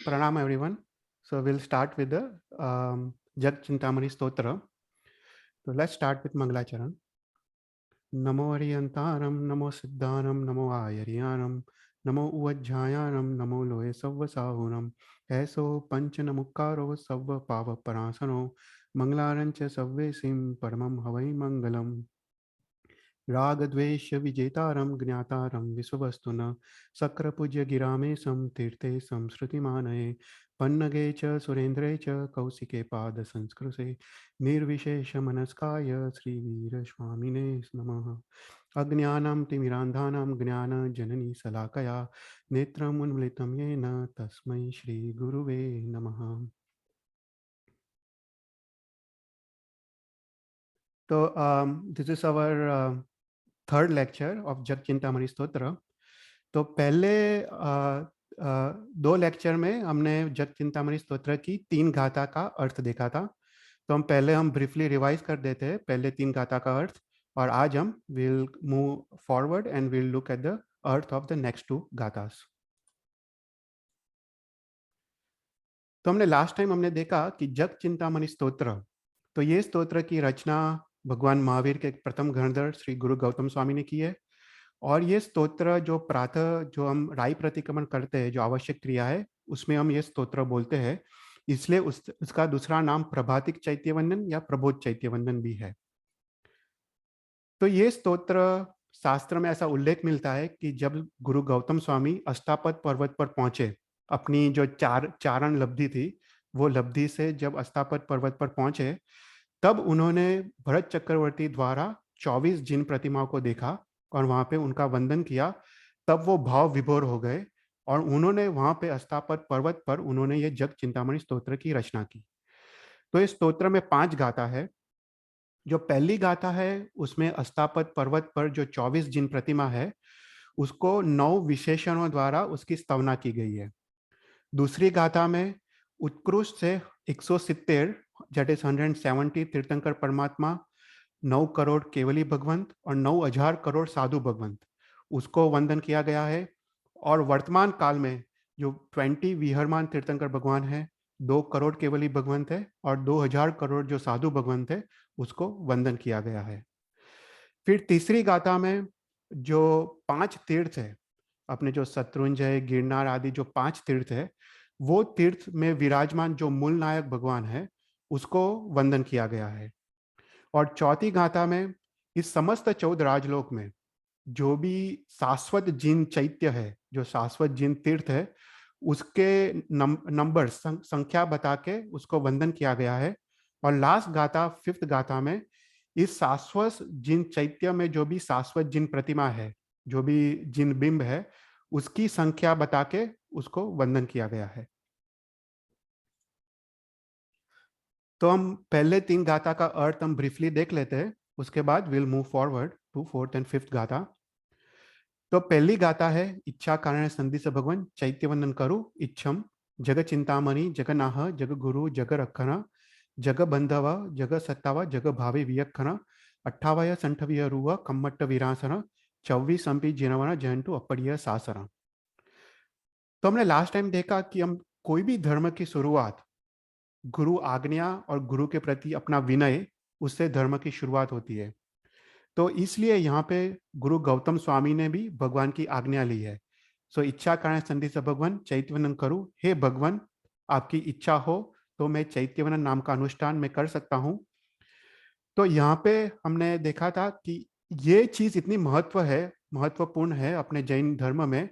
Pranam everyone. So we'll start with the Jag Chintamani Stotra. So let's start with Mangalacharan. Namo Ariyantaram, Namo Siddhanam, Namo Ayariyanam, Namo Uvajjayanam, Namo Loe Savva Sahunam, Eso Panchanamukaro Savva Pava Parasano, Mangalarancha Savve Sim Paramam Havai Mangalam. राग द्वेष विजेतारं ज्ञातारं विश्ववस्तुना शक्रपूज्य गिरामेशं तीर्थे संस्कृतिमानये पन्नगे च सुरेन्द्रे च कौशिके पाद संस्कृते निर्विशेष मनस्काय श्रीवीरस्वामिने नमः। अज्ञानं तिमिरान्धानां ज्ञानजननी शलाकया नेत्रम् उन्मिलितं येन तस्मै श्रीगुरुवे नमः। तो this is our third lecture of Jag Chintamani Stotra. तो पहले दो लेक्चर में हमने जग चिंतामणि स्तोत्र की 3 गाथा का अर्थ देखा था। तो हम ब्रीफली रिवाइज कर देते हैं पहले 3 गाथा का अर्थ, और आज हम will move forward and will look at the earth of the next 2 गाथास। तो हमने लास्ट टाइम हमने देखा कि जग चिंतामणि स्तोत्र, तो ये स्तोत्र की रचना भगवान महावीर के प्रथम गणधर श्री गुरु गौतम स्वामी ने की है। और ये स्तोत्र जो प्रातः जो हम राई प्रतिक्रमण करते हैं, जो आवश्यक क्रिया है, उसमें हम ये स्तोत्र बोलते हैं। इसलिए उसका दूसरा नाम प्रभातिक चैत्यवंदन या प्रबोध चैत्यवंदन भी है। तो ये स्तोत्र शास्त्र में ऐसा उल्लेख मिलता है कि जब गुरु गौतम स्वामी अष्टापद पर्वत पर पहुंचे, अपनी जो चारण लब्धि थी, वो लब्धि से जब अष्टापद पर्वत पर पहुंचे, तब उन्होंने भरत चक्रवर्ती द्वारा 24 जिन प्रतिमाओं को देखा और वहां पे उनका वंदन किया। तब वो भाव विभोर हो गए और उन्होंने वहां पे अष्टापद पर्वत पर उन्होंने ये जग चिंतामणि स्तोत्र की रचना की। तो इस स्तोत्र में 5 गाथा है। जो पहली गाथा है उसमें अष्टापद पर्वत पर जो 24 जिन प्रतिमा है, उसको 9 विशेषणों द्वारा उसकी स्तवना की गई है। दूसरी गाथा में उत्कृष्ट से 170 दैट इज 170 तीर्थंकर परमात्मा, 9 करोड़ केवली भगवंत और 9,000 करोड़ साधु भगवंत, उसको वंदन किया गया है। और वर्तमान काल में जो 20 विहरमान तीर्थंकर भगवान है, 2 करोड़ केवली भगवंत है और 2,000 करोड़ जो साधु भगवंत है, उसको वंदन किया गया है। फिर तीसरी गाथा में जो 5 तीर्थ है, अपने जो शत्रुंजय, गिरनार आदि जो 5 तीर्थ है, वो तीर्थ में विराजमान जो मूल नायक भगवान है, उसको वंदन किया गया है। और चौथी गाथा में इस समस्त 14 राजलोक में जो भी शाश्वत जिन चैत्य है, जो शाश्वत जिन तीर्थ है, उसके नंबर संख्या बता के उसको वंदन किया गया है। और लास्ट गाथा 5th गाथा में इस शाश्वत जिन चैत्य में जो भी शाश्वत जिन प्रतिमा है, जो भी जिन बिंब है, उसकी संख्या बता के उसको वंदन किया गया है। तो हम पहले 3 गाथा का अर्थ हम ब्रीफली देख लेते हैं, उसके बाद will move forward to 4th and 5th गाथा। तो पहली गाथा है इच्छा कारण संधि से भगवान चैत्यवंदन करु इच्छम जग चिंतामणि जगनाह जग गुरु जग रखना जग बंधव जग सत्तावा जग भावी वियक्षण 28 संठवीय रुव कम्मट्ट विरासना 24 संपी जिनवना जयंतु अपड़िय सासरा। तो हमने लास्ट टाइम देखा कि हम कोई भी धर्म की शुरुआत गुरु आज्ञा और गुरु के प्रति अपना विनय, उससे धर्म की शुरुआत होती है। तो इसलिए यहाँ पे गुरु गौतम स्वामी ने भी भगवान की आज्ञा ली है। सो इच्छा कारण संधि से भगवान चैत्यवंदन करूं, हे भगवान आपकी इच्छा हो तो मैं चैत्यवंदन नाम का अनुष्ठान मैं कर सकता हूं। तो यहाँ पे हमने देखा था कि ये चीज इतनी महत्वपूर्ण है अपने जैन धर्म में।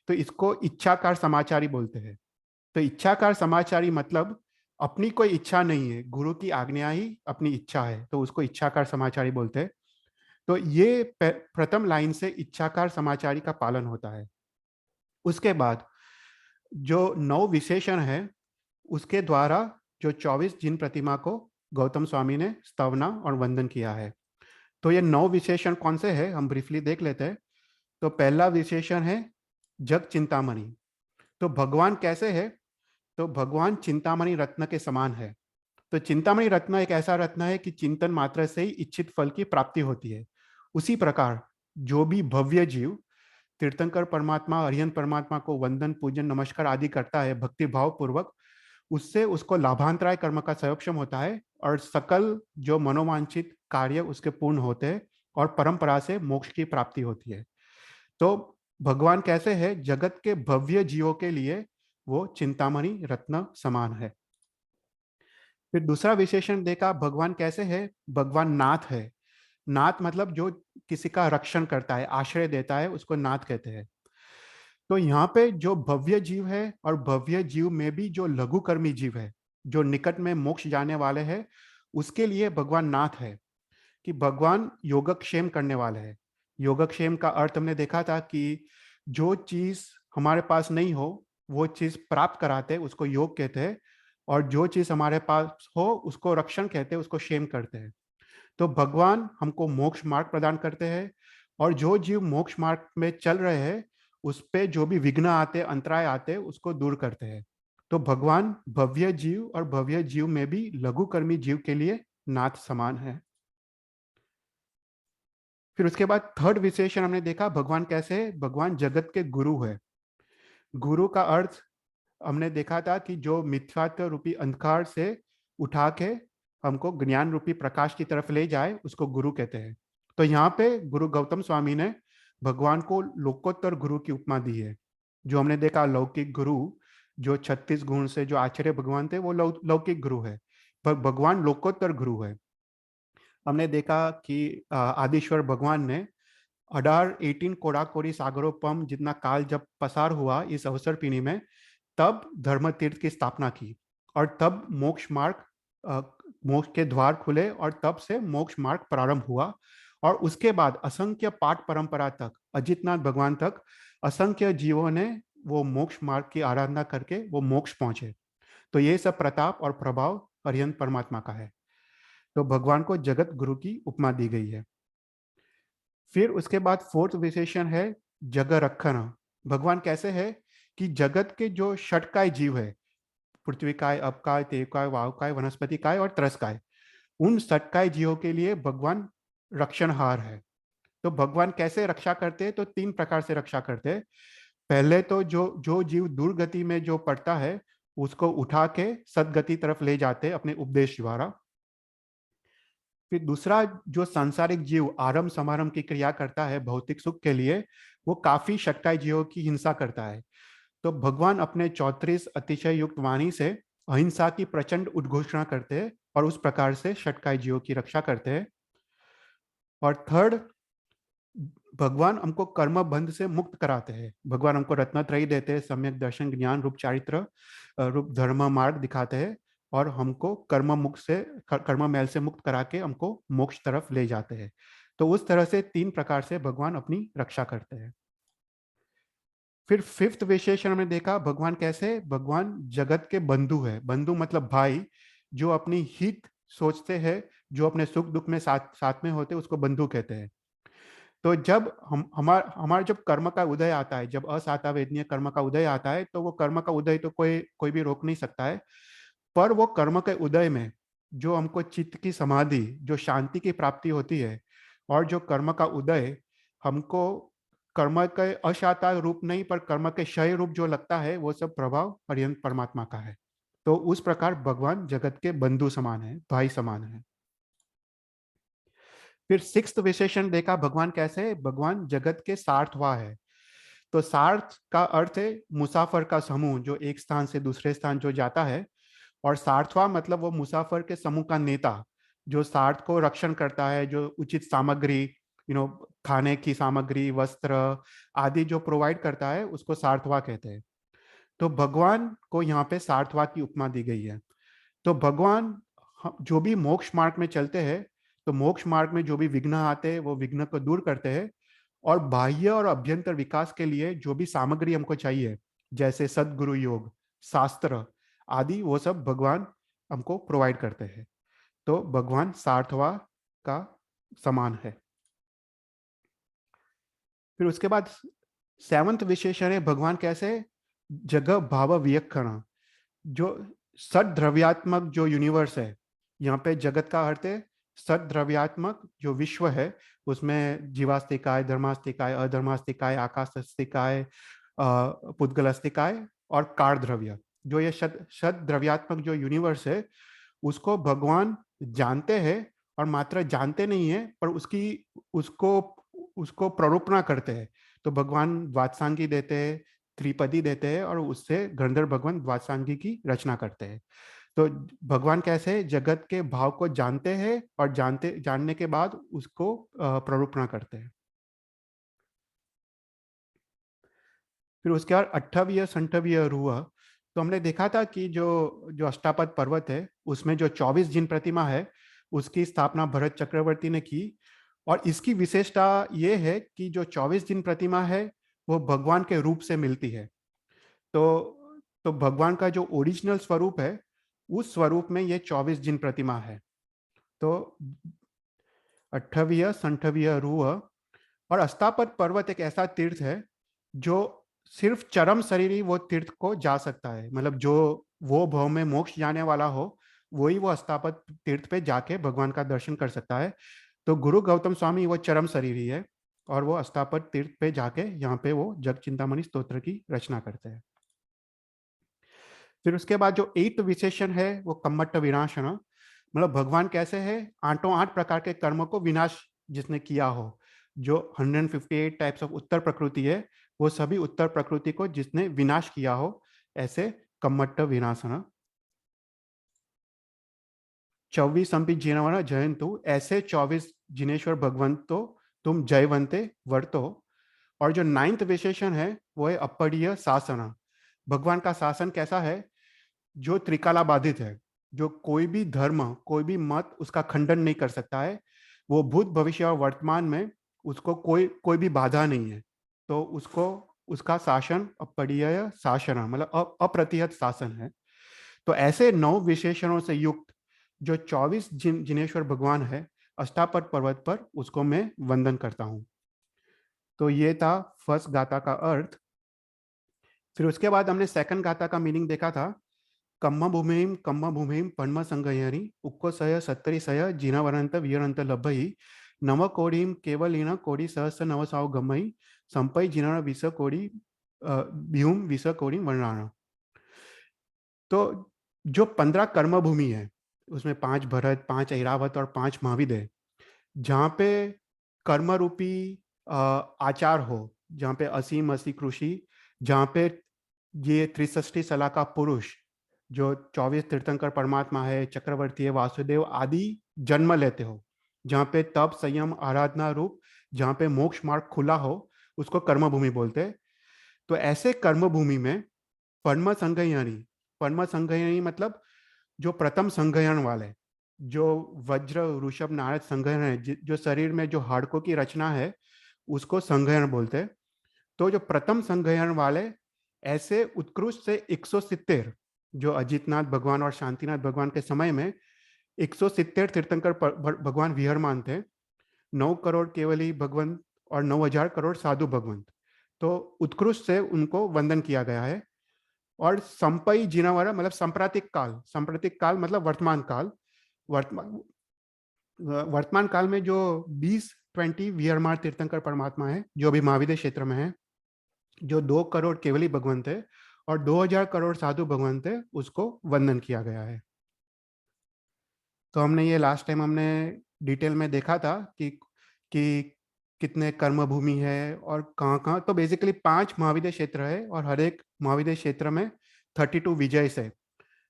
तो इसको इच्छाकार समाचारी बोलते हैं। तो इच्छाकार समाचारी मतलब अपनी कोई इच्छा नहीं है, गुरु की आज्ञा ही अपनी इच्छा है, तो उसको इच्छाकार समाचारी बोलते हैं। तो ये प्रथम लाइन से इच्छाकार समाचारी का पालन होता है। उसके बाद जो 9 विशेषण है, उसके द्वारा जो 24 जिन प्रतिमा को गौतम स्वामी ने स्तवना और वंदन किया है। तो ये 9 विशेषण कौन से हैं, हम ब्रीफली देख लेते हैं। तो पहला विशेषण है जग चिंतामणि। तो भगवान कैसे है? तो भगवान चिंतामणि रत्न के समान है। तो चिंतामणि रत्न एक ऐसा रत्न है कि चिंतन मात्र से ही इच्छित फल की प्राप्ति होती है। उसी प्रकार जो भी भव्य जीव तीर्थंकर परमात्मा अरिहंत परमात्मा को वंदन पूजन नमस्कार आदि करता है भक्ति भाव पूर्वक, उससे उसको लाभांतराय कर्म का संयोक्षम होता है और सकल जो मनोवांछित कार्य उसके पूर्ण होते हैं और परंपरा से मोक्ष की प्राप्ति होती है। तो भगवान कैसे है, जगत के भव्य जीवों के लिए वो चिंतामणि रत्न समान है। फिर दूसरा विशेषण देखा, भगवान कैसे है, भगवान नाथ है। नाथ मतलब जो किसी का रक्षण करता है, आश्रय देता है, उसको नाथ कहते हैं। तो यहाँ पे जो भव्य जीव है और भव्य जीव में भी जो लघुकर्मी जीव है, जो निकट में मोक्ष जाने वाले हैं, उसके लिए भगवान नाथ है कि भगवान योगक्षेम करने वाले हैं। योगक्षेम का अर्थ हमने देखा था कि जो चीज हमारे पास नहीं हो वो चीज प्राप्त कराते हैं, उसको योग कहते हैं, और जो चीज हमारे पास हो उसको रक्षण कहते हैं, उसको क्षेम करते हैं। तो भगवान हमको मोक्ष मार्ग प्रदान करते हैं, और जो जीव मोक्ष मार्ग में चल रहे हैं उस पे जो भी विघ्न आते, अंतराय आते, उसको दूर करते हैं। तो भगवान भव्य जीव और भव्य जीव में भी लघुकर्मी जीव के लिए नाथ समान है। फिर उसके बाद थर्ड विशेषण हमने देखा, भगवान कैसे है, भगवान जगत के गुरु है। गुरु का अर्थ हमने देखा था कि जो मिथ्यात्व रूपी अंधकार से उठा के हमको ज्ञान रूपी प्रकाश की तरफ ले जाए, उसको गुरु कहते हैं। तो यहाँ पे गुरु गौतम स्वामी ने भगवान को लोकोत्तर गुरु की उपमा दी है। जो हमने देखा लौकिक गुरु, जो 36 गुण से जो आचार्य भगवान थे, वो लौकिक गुरु है, पर भगवान लोकोत्तर गुरु है। हमने देखा कि आदिश्वर भगवान ने 18 कोड़ाकोरी सागरोपम जितना काल जब पसार हुआ इस अवसर पीढ़ी में, तब धर्म तीर्थ की स्थापना की, और तब मोक्ष मार्ग, मोक्ष के द्वार खुले, और तब से मोक्ष मार्ग प्रारंभ हुआ। और उसके बाद असंख्य पाठ परंपरा तक, अजितनाथ भगवान तक असंख्य जीवों ने वो मोक्ष मार्ग की आराधना करके वो मोक्ष पहुंचे। तो ये सब प्रताप और प्रभाव अरिहंत परमात्मा का है। तो भगवान को जगत गुरु की उपमा दी गई है। फिर उसके बाद फोर्थ विशेषण है जग रक्षण। भगवान कैसे है कि जगत के जो षटकाय जीव है, पृथ्वी काय, अपकाय, तेवकाय, वावकाय, वनस्पति काय और त्रसकाय, उन षटकाय जीवों के लिए भगवान रक्षणहार है। तो भगवान कैसे रक्षा करते हैं, तो 3 प्रकार से रक्षा करते हैं। पहले तो जो जो जीव दुर्गति में जो पड़ता है उसको उठा के सदगति तरफ ले जाते हैं अपने उपदेश द्वारा। फिर दूसरा, जो सांसारिक जीव आरंभ समारंभ की क्रिया करता है भौतिक सुख के लिए, वो काफी षटकाय जीवों की हिंसा करता है। तो भगवान अपने 34 अतिशय युक्त वाणी से अहिंसा की प्रचंड उद्घोषणा करते हैं और उस प्रकार से षटकाय जीवों की रक्षा करते हैं। और थर्ड, भगवान हमको कर्म बंध से मुक्त कराते हैं। भगवान हमको रत्नत्रयी देते हैं, सम्यक दर्शन, ज्ञान रूप चारित्र रूप धर्म मार्ग दिखाते हैं, और हमको कर्म मुक्त से, कर्म मैल से मुक्त करा के हमको मोक्ष तरफ ले जाते हैं। तो उस तरह से 3 प्रकार से भगवान अपनी रक्षा करते हैं। फिर फिफ्थ विशेषण में देखा, भगवान कैसे, भगवान जगत के बंधु है। बंधु मतलब भाई, जो अपनी हित सोचते हैं, जो अपने सुख दुख में साथ साथ में होते, उसको बंधु कहते हैं। तो जब हमारा जब कर्म का उदय आता है, जब असाता वेदनीय कर्म का उदय आता है, तो वो कर्म का उदय तो कोई कोई भी रोक नहीं सकता है। पर वो कर्म के उदय में जो हमको चित्त की समाधि, जो शांति की प्राप्ति होती है, और जो कर्म का उदय हमको कर्म के अशाता रूप नहीं पर कर्म के क्षय रूप जो लगता है, वो सब प्रभाव अरिहंत परमात्मा का है। तो उस प्रकार भगवान जगत के बंधु समान है, भाई समान है। फिर सिक्स्थ विशेषण देखा, भगवान कैसे है, भगवान जगत के सार्थवा है। तो सार्थ का अर्थ है मुसाफर का समूह, जो एक स्थान से दूसरे स्थान जो जाता है। और सार्थवा मतलब वो मुसाफर के समूह का नेता, जो सार्थ को रक्षण करता है, जो उचित सामग्री, खाने की सामग्री, वस्त्र आदि जो प्रोवाइड करता है, उसको सार्थवा कहते हैं। तो भगवान को यहाँ पे सार्थवा की उपमा दी गई है। तो भगवान जो भी मोक्ष मार्ग में चलते हैं, तो मोक्ष मार्ग में जो भी विघ्न आते हैं वो विघ्न को दूर करते हैं, और बाह्य और अभ्यंतर विकास के लिए जो भी सामग्री हमको चाहिए, जैसे सदगुरु योग, शास्त्र आदि, वो सब भगवान हमको प्रोवाइड करते हैं। तो भगवान सार्थवा का समान है। फिर उसके बाद 7वां विशेषण है, भगवान कैसे, जगह भाव वियक्षण। जो सद द्रव्यात्मक जो यूनिवर्स है, यहाँ पे जगत का अर्थ है सद्द्रव्यात्मक जो विश्व है उसमें जीवास्तिकाय, धर्मास्तिकाय, अधर्मास्तिकाय, आकाशास्तिकाय, पुद्गलास्तिकाय और कार द्रव्य, जो ये शत द्रव्यात्मक जो यूनिवर्स है उसको भगवान जानते हैं, और मात्र जानते नहीं है पर उसको उसको प्ररूपणा करते हैं। तो भगवान द्वादशांगी देते हैं, त्रिपदी देते हैं, और उससे गंधर्व भगवान द्वादशांगी की रचना करते हैं। तो भगवान कैसे जगत के भाव को जानते हैं और जानने के बाद उसको प्ररूपणा करते हैं। फिर उसके बाद 28वीं 28वीं हुआ, तो हमने देखा था कि जो जो अष्टापद पर्वत है उसमें जो 24 जिन प्रतिमा है उसकी स्थापना भरत चक्रवर्ती ने की। और इसकी विशेषता ये है कि जो 24 जिन प्रतिमा है वो भगवान के रूप से मिलती है। तो तो भगवान का जो ओरिजिनल स्वरूप है उस स्वरूप में ये 24 जिन प्रतिमा है। तो 28वीं 28वीं रूह। और अस्तापद पर्वत एक ऐसा तीर्थ है जो सिर्फ चरम शरीर वो तीर्थ को जा सकता है, मतलब जो वो भव में मोक्ष जाने वाला हो वही वो अस्तापद तीर्थ पे जाके भगवान का दर्शन कर सकता है। तो गुरु गौतम स्वामी वो चरम शरीरी है और वो अस्तापद तीर्थ पे जाके यहाँ पे वो जग चिंतामणि स्तोत्र की रचना करते हैं। फिर उसके बाद जो 8th विशेषण है वो कम्मट्ट विनाशन, मतलब भगवान कैसे है, आठों 8 प्रकार के कर्मों को विनाश जिसने किया हो। जो 158 टाइप्स ऑफ उत्तर प्रकृति है वो सभी उत्तर प्रकृति को जिसने विनाश किया हो, ऐसे कम्मट्ट विनाशन। 24 जिनवन जयंतु, ऐसे 24 जिनेश्वर भगवंत तो तुम जयवंते वर्तो। और जो 9th विशेषण है वो है अपड़ीय शासन। भगवान का शासन कैसा है, जो त्रिकाला बाधित है, जो कोई भी धर्म कोई भी मत उसका खंडन नहीं कर सकता है। वो भूत भविष्य और वर्तमान में उसको कोई कोई भी बाधा नहीं है। तो उसको उसका शासन अपरिय शासन मतलब अप्रतिहत शासन है। तो ऐसे 9 विशेषणों से युक्त जो 24 जिनेश्वर भगवान है अष्टापद पर्वत पर, उसको मैं वंदन करता हूँ। तो ये था फर्स्ट गाथा का अर्थ। फिर उसके बाद हमने सेकंड गाथा का मीनिंग देखा था। कम्म भूमिम पन्म संगयरी उक्को सय सत्तरी सय जिनवरंत वीरंत लभई नव कोड़ीम केवलीन कोड़ी सहस्र नव साव गमई संपई जिन विष कोड़ी भ्यूम विष कोड़ी वर्णाण। तो जो 15 कर्म भूमि है उसमें 5 भरत, 5 ऐरावत और 5 महाविद है, जहाँ पे कर्म रूपी आचार हो, जहाँ पे असीम असी कृषि, जहाँ पे ये 63 सलाह का पुरुष जो 24 तीर्थंकर परमात्मा है, चक्रवर्ती है, वासुदेव आदि जन्म लेते हो, जहाँ पे तप संयम आराधना रूप, जहाँ पे मोक्ष मार्ग खुला हो, उसको कर्म भूमि बोलते हैं। तो ऐसे कर्म भूमि में परम संगयनी, परम संगयनी मतलब जो प्रथम संगयन वाले, जो वज्र ऋषभ नारद संगयन है, जो शरीर में जो हाड़कों की रचना है उसको संगयन बोलते हैं। तो जो प्रथम संगयन वाले ऐसे उत्कृष्ट से 170, जो अजितनाथ भगवान और शांतिनाथ भगवान के समय में 170 तीर्थंकर भगवान विहरमान थे। 9 करोड़ केवली भगवंत और 9,000 करोड़ साधु भगवंत। तो उत्कृष्ट से उनको वंदन किया गया है। और संपई जिनावरा मतलब सांप्रतिक काल मतलब वर्तमान काल। वर्तमान वर्तमान काल में जो 20 विहरमान तीर्थंकर परमात्मा है जो अभी महाविद्य क्षेत्र में है, जो 2 करोड़ केवली भगवंत है और 2,000 करोड़ साधु भगवंत है, उसको वंदन किया गया है। तो हमने ये लास्ट टाइम हमने डिटेल में देखा था कि कितने कर्म भूमि है और कहाँ कहाँ। तो बेसिकली 5 महाविद्य क्षेत्र है और हर एक महाविद्य क्षेत्र में 32 विजय से,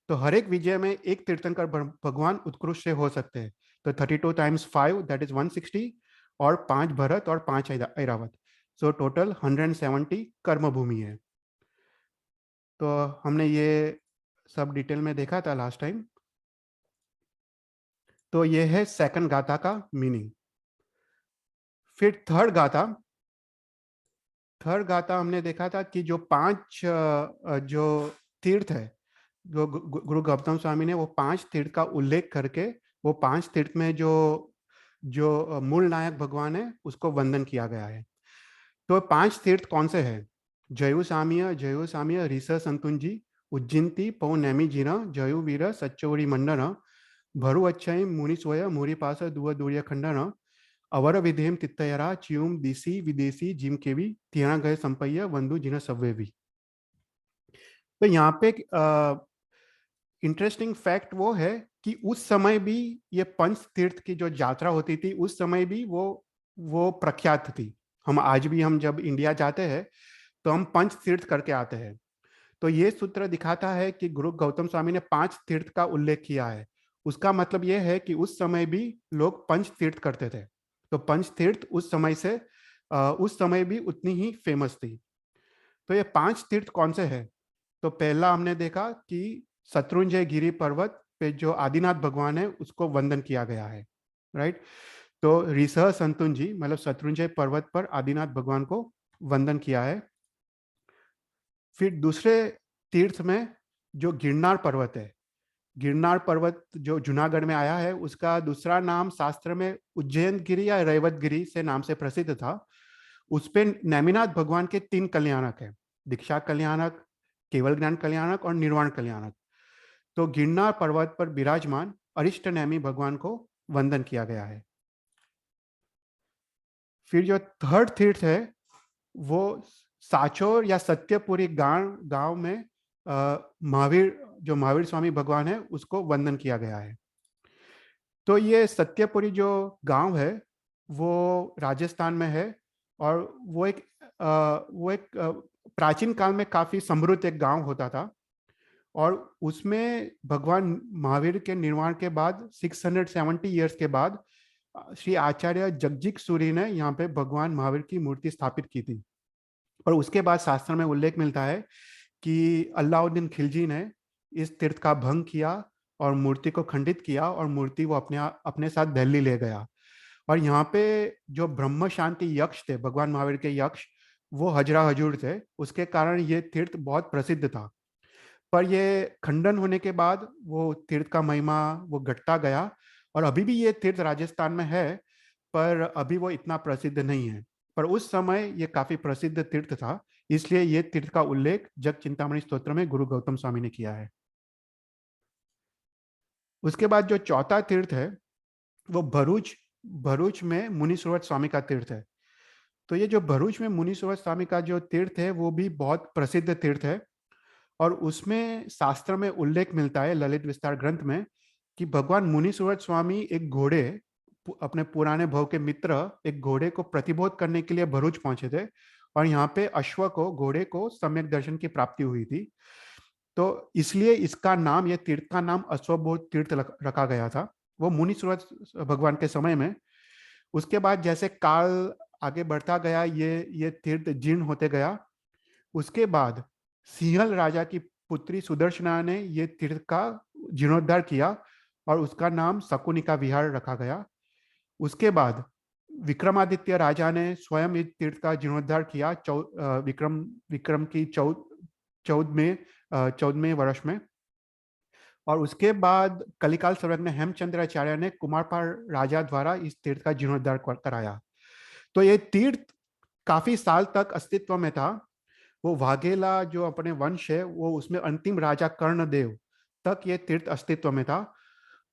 तो हर एक विजय में एक तीर्थंकर भगवान उत्कृष्ट से हो सकते हैं। तो 32 टाइम्स 5 दैट इज 160, और 5 भरत और 5 ऐरावत, सो टोटल 170 कर्म भूमि है। तो हमने ये सब डिटेल में देखा था लास्ट टाइम। तो ये है सेकंड गाथा का मीनिंग। फिर थर्ड गाथा हमने देखा था कि जो 5 जो तीर्थ है, जो गुरु गौतम स्वामी ने वो 5 तीर्थ का उल्लेख करके वो 5 तीर्थ में जो जो मूल नायक भगवान है उसको वंदन किया गया है। तो 5 तीर्थ कौन से हैं? जयु सामिय ऋष संतुंजी उज्जिंती पौ नैमी जिना जयु वीर सच्चौरी मंडन भरु अच्छाई मुनिस्वय मुरिपास दुआ दूरिया खंडन अवर विधेम तित्तयरा चियुम दिसी विदेशी जिम केवी तियाना गए संपैया वंदु जिना सव्वेवी। तो यहाँ पे इंटरेस्टिंग फैक्ट वो है कि उस समय भी ये पंच तीर्थ की जो यात्रा होती थी उस समय भी वो प्रख्यात थी। हम आज भी हम जब इंडिया जाते हैं तो हम पंच तीर्थ करके आते हैं। तो ये सूत्र दिखाता है कि गुरु गौतम स्वामी ने 5 तीर्थ का उल्लेख किया है। उसका मतलब ये है कि उस समय भी लोग पंच तीर्थ करते थे। तो पंच तीर्थ उस समय भी उतनी ही फेमस थी। तो ये 5 तीर्थ कौन से हैं? तो पहला हमने देखा कि शत्रुंजय गिरी पर्वत पे जो आदिनाथ भगवान है उसको वंदन किया गया है, राइट। तो ऋषभ संतुन जी मतलब शत्रुंजय पर्वत पर आदिनाथ भगवान को वंदन किया है। फिर दूसरे तीर्थ में जो गिरनार पर्वत है, गिरनार पर्वत जो जूनागढ़ में आया है उसका दूसरा नाम शास्त्र में उज्जैन गिरी या रैवत गिरी से नाम से प्रसिद्ध था। उस पे नेमिनाथ भगवान के 3 कल्याणक है, दीक्षा कल्याणक, केवल ज्ञान कल्याणक और निर्वाण कल्याणक। तो गिरनार पर्वत पर विराजमान अरिष्ट नेमी भगवान को वंदन किया गया है। फिर जो थर्ड तीर्थ है वो साचोर या सत्यपुरी गांव में महावीर जो महावीर स्वामी भगवान है उसको वंदन किया गया है। तो ये सत्यपुरी जो गांव है वो राजस्थान में है और वो एक प्राचीन काल में काफी समृद्ध एक गांव होता था। और उसमें भगवान महावीर के निर्वाण के बाद 670 ईयर्स के बाद श्री आचार्य जगजीत सूरी ने यहाँ पे भगवान महावीर की मूर्ति स्थापित की थी। और उसके बाद शास्त्र में उल्लेख मिलता है कि अलाउद्दीन खिलजी ने इस तीर्थ का भंग किया और मूर्ति को खंडित किया और मूर्ति वो अपने साथ दिल्ली ले गया। और यहाँ पे जो ब्रह्म शांति यक्ष थे, भगवान महावीर के यक्ष, वो हजरा हजूर थे। उसके कारण ये तीर्थ बहुत प्रसिद्ध था। पर ये खंडन होने के बाद वो तीर्थ का महिमा वो घटता गया और अभी भी ये तीर्थ राजस्थान में है, पर अभी वो इतना प्रसिद्ध नहीं है। पर उस समय ये काफी प्रसिद्ध तीर्थ था, इसलिए ये तीर्थ का उल्लेख जग चिंतामणि स्तोत्र में गुरु गौतम स्वामी ने किया है। उसके बाद जो चौथा तीर्थ है वो भरूच भरूच में मुनीश्वर स्वामी का तीर्थ है। तो ये जो भरूच में मुनीश्वर स्वामी का जो तीर्थ है वो भी बहुत प्रसिद्ध तीर्थ है। और उसमें शास्त्र में उल्लेख मिलता है ललित विस्तार ग्रंथ में कि भगवान मुनीश्वर स्वामी एक घोड़े अपने पुराने भव के मित्र एक घोड़े को प्रतिबोध करने के लिए भरूच पहुंचे थे और यहाँ पे अश्व को घोड़े को सम्यक दर्शन की प्राप्ति हुई थी। तो इसलिए इसका नाम ये तीर्थ का नाम अश्वबोध तीर्थ रखा गया था वो मुनीश्वर भगवान के समय में। उसके बाद जैसे काल आगे बढ़ता गया ये तीर्थ जीर्ण होते गया। उसके बाद सिंहल राजा की पुत्री सुदर्शना ने ये तीर्थ का जीर्णोद्धार किया और उसका नाम शकुनिका विहार रखा गया। उसके बाद विक्रमादित्य राजा ने स्वयं इस तीर्थ का जीर्णोद्धार किया विक्रम की 14वें वर्ष में। और उसके बाद कलिकाल सर्वज्ञ हेमचंद्राचार्य ने कुमारपाल राजा द्वारा इस तीर्थ का जीर्णोद्धार कराया। तो ये तीर्थ काफी साल तक अस्तित्व में था। वो वाघेला जो अपने वंश है वो उसमें अंतिम राजा कर्णदेव तक ये तीर्थ अस्तित्व में था।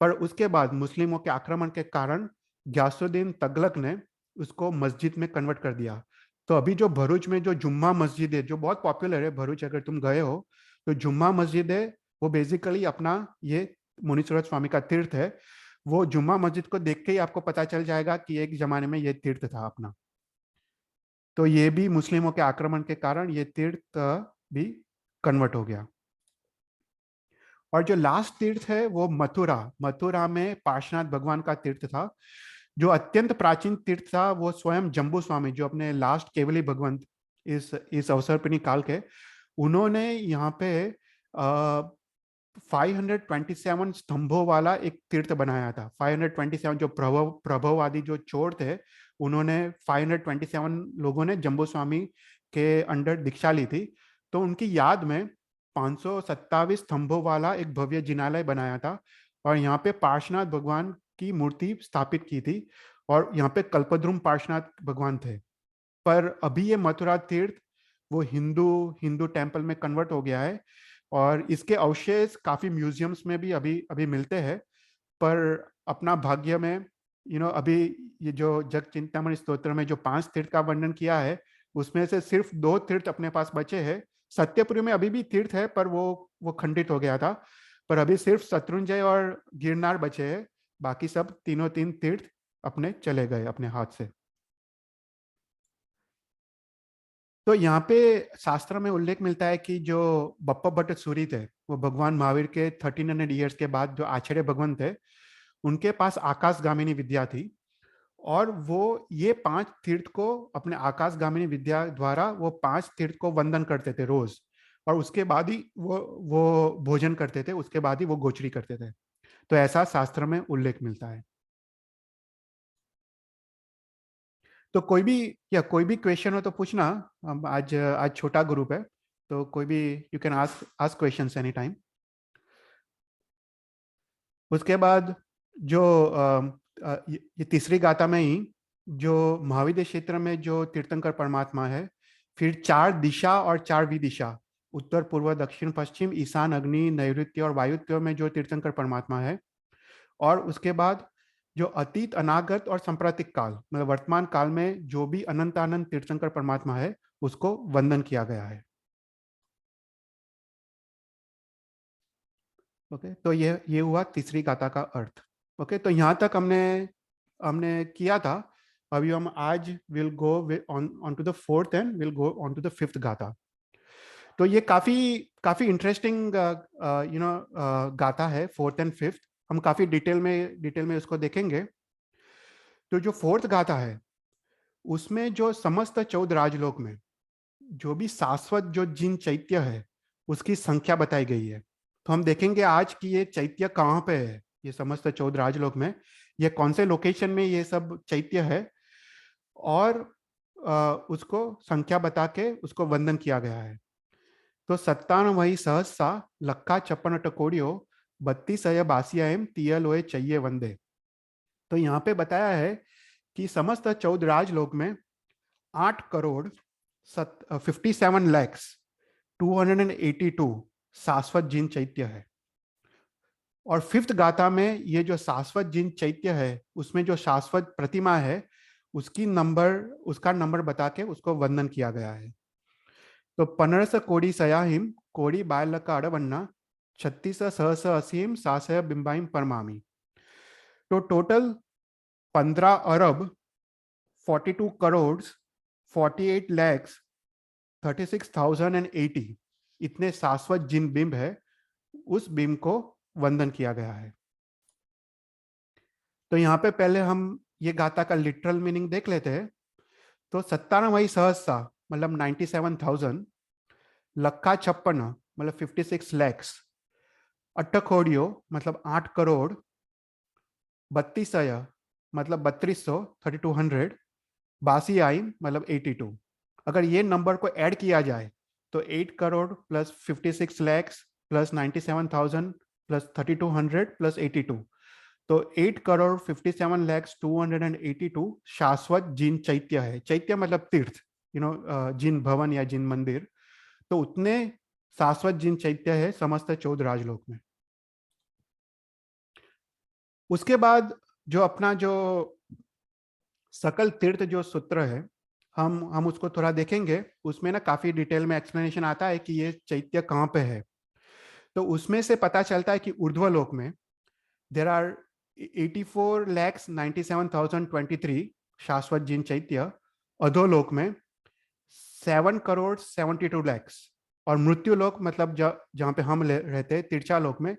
पर उसके बाद मुस्लिमों के आक्रमण के कारण ग्यासुद्दीन तगलक ने उसको मस्जिद में कन्वर्ट कर दिया। तो अभी जो भरूच में जो जुम्मा मस्जिद है जो बहुत पॉपुलर है, भरूच अगर तुम गए हो तो जुम्मा मस्जिद है वो बेसिकली अपना ये मुनीश्वर स्वामी का तीर्थ है। वो जुम्मा मस्जिद को देख के ही आपको पता चल जाएगा कि एक जमाने में ये तीर्थ था अपना। तो ये भी मुस्लिमों के आक्रमण के कारण ये तीर्थ भी कन्वर्ट हो गया। और जो लास्ट तीर्थ है वो मथुरा मथुरा में पार्श्वनाथ भगवान का तीर्थ था। जो अत्यंत प्राचीन तीर्थ था वो स्वयं जम्बू स्वामी जो अपने लास्ट केवली भगवंत इस अवसरपनी काल के, उन्होंने यहाँ पे 527 स्तंभों वाला एक तीर्थ बनाया था। 527 जो प्रभववादी जो चोर थे उन्होंने 527 लोगों ने जम्बू स्वामी के अंडर दीक्षा ली थी। तो उनकी याद में 527 स्तंभों वाला एक भव्य जिनालय बनाया था और यहाँ पे पार्श्वनाथ भगवान की मूर्ति स्थापित की थी और यहाँ पे कल्पद्रुम पार्श्वनाथ भगवान थे। पर अभी ये मथुरा तीर्थ वो हिंदू हिंदू टेम्पल में कन्वर्ट हो गया है और इसके अवशेष काफी म्यूजियम्स में भी अभी अभी मिलते हैं। पर अपना भाग्य में अभी ये जो जग चिंतामणि स्तोत्र में जो 5 तीर्थ का वर्णन किया है, उसमें से सिर्फ 2 तीर्थ अपने पास बचे हैं। सत्यपुरी में अभी भी तीर्थ है, पर वो खंडित हो गया था। पर अभी सिर्फ शत्रुंजय और गिरनार बचे हैं। बाकी सब तीनों तीन तीर्थ अपने चले गए अपने हाथ से। तो यहाँ पे शास्त्र में उल्लेख मिलता है कि जो बप्पा भट्ट सूरी थे, वो भगवान महावीर के 1300 ईयर्स के बाद जो आचार्य भगवान थे, उनके पास आकाशगामिनी विद्या थी। और वो ये 5 तीर्थ को अपने आकाशगामिनी विद्या द्वारा वो 5 तीर्थ को वंदन करते थे रोज। और उसके बाद ही वो भोजन करते थे, उसके बाद ही वो गोचरी करते थे। तो ऐसा शास्त्र में उल्लेख मिलता है। तो कोई भी क्वेश्चन हो तो पूछना। हम आज आज छोटा ग्रुप है, तो कोई भी you can ask ask questions any time. उसके बाद जो ये तीसरी गाथा में ही जो महाविद्य क्षेत्र में जो तीर्थंकर परमात्मा है, फिर 4 दिशा और 4 विदिशा, उत्तर पूर्व दक्षिण पश्चिम ईशान अग्नि नैऋत्य और वायुव्य में जो तीर्थंकर परमात्मा है, और उसके बाद जो अतीत अनागत और सांप्रतिक काल मतलब वर्तमान काल में जो भी अनंतानंद तीर्थंकर परमात्मा है, उसको वंदन किया गया है। ओके, तो ये हुआ तीसरी गाथा का अर्थ। ओके, तो यहाँ तक हमने हमने किया था। अभी हम आज will go on to the fourth and will go on to the fifth गाथा। तो ये काफी काफी इंटरेस्टिंग गाथा है, फोर्थ एंड फिफ्थ। हम काफी डिटेल में उसको देखेंगे। तो जो फोर्थ गाथा है, उसमें जो समस्त 14 राजलोक में जो भी शाश्वत जो जिन चैत्य है, उसकी संख्या बताई गई है। तो हम देखेंगे आज कि ये चैत्य कहाँ पे है, ये समस्त 14 राजलोक में ये कौन से लोकेशन में ये सब चैत्य है, और उसको संख्या बता के उसको वंदन किया गया है। तो 97 वही सहसा लक्का 56 टकोड़ियो 32 बासियाम तिय लोए चाहिए वंदे। तो यहाँ पे बताया है कि समस्त 14 राजलोक में 8 करोड़ 57 lakhs 282 शाश्वत जिन चैत्य है। और फिफ्थ गाथा में ये जो शाश्वत जिन चैत्य है, उसमें जो शाश्वत प्रतिमा है, उसका नंबर बता के उसको वंदन किया गया है। तो 15 कोड़ी सयाहिम कोड़ी बायलका अड़वन्ना 36 सहस असीम सासय बिंबाइम परमामी। तो टोटल 15 अरब 42 करोड़ 48 lakhs 36,080 इतने शाश्वत जिन बिंब है, उस बिंब को वंदन किया गया है। तो यहाँ पे पहले हम ये गाथा का लिटरल मीनिंग देख लेते हैं। तो 97 सहस्सा मतलब 97,000, लक्का 56 मतलब 56 lakhs, अट्ठखोड़ियो मतलब 8 करोड़, 32 मतलब 3200 3200, बासी आई मतलब 82। अगर ये नंबर को ऐड किया जाए तो 8 crore plus 56 lakhs plus 97,000 plus 3200 plus 82, तो 8 करोड़ 57 lakhs 282 शाश्वत जिन चैत्य है। चैत्य मतलब तीर्थ, जिन भवन या जिन मंदिर। तो उतने शाश्वत जिन चैत्य है समस्त 14 राजलोक में। उसके बाद जो अपना जो सकल तीर्थ जो सूत्र है, हम उसको थोड़ा देखेंगे। उसमें ना काफी डिटेल में एक्सप्लेनेशन आता है कि ये चैत्य कहाँ पे है। तो उसमें से पता चलता है कि ऊर्ध्वलोक में देर आर 84,97,023 शाश्वत जिन चैत्य, अधोलोक में 7 करोड़ 72 lakhs, और मृत्युलोक मतलब जहाँ पे हम रहते हैं तिरछालोक में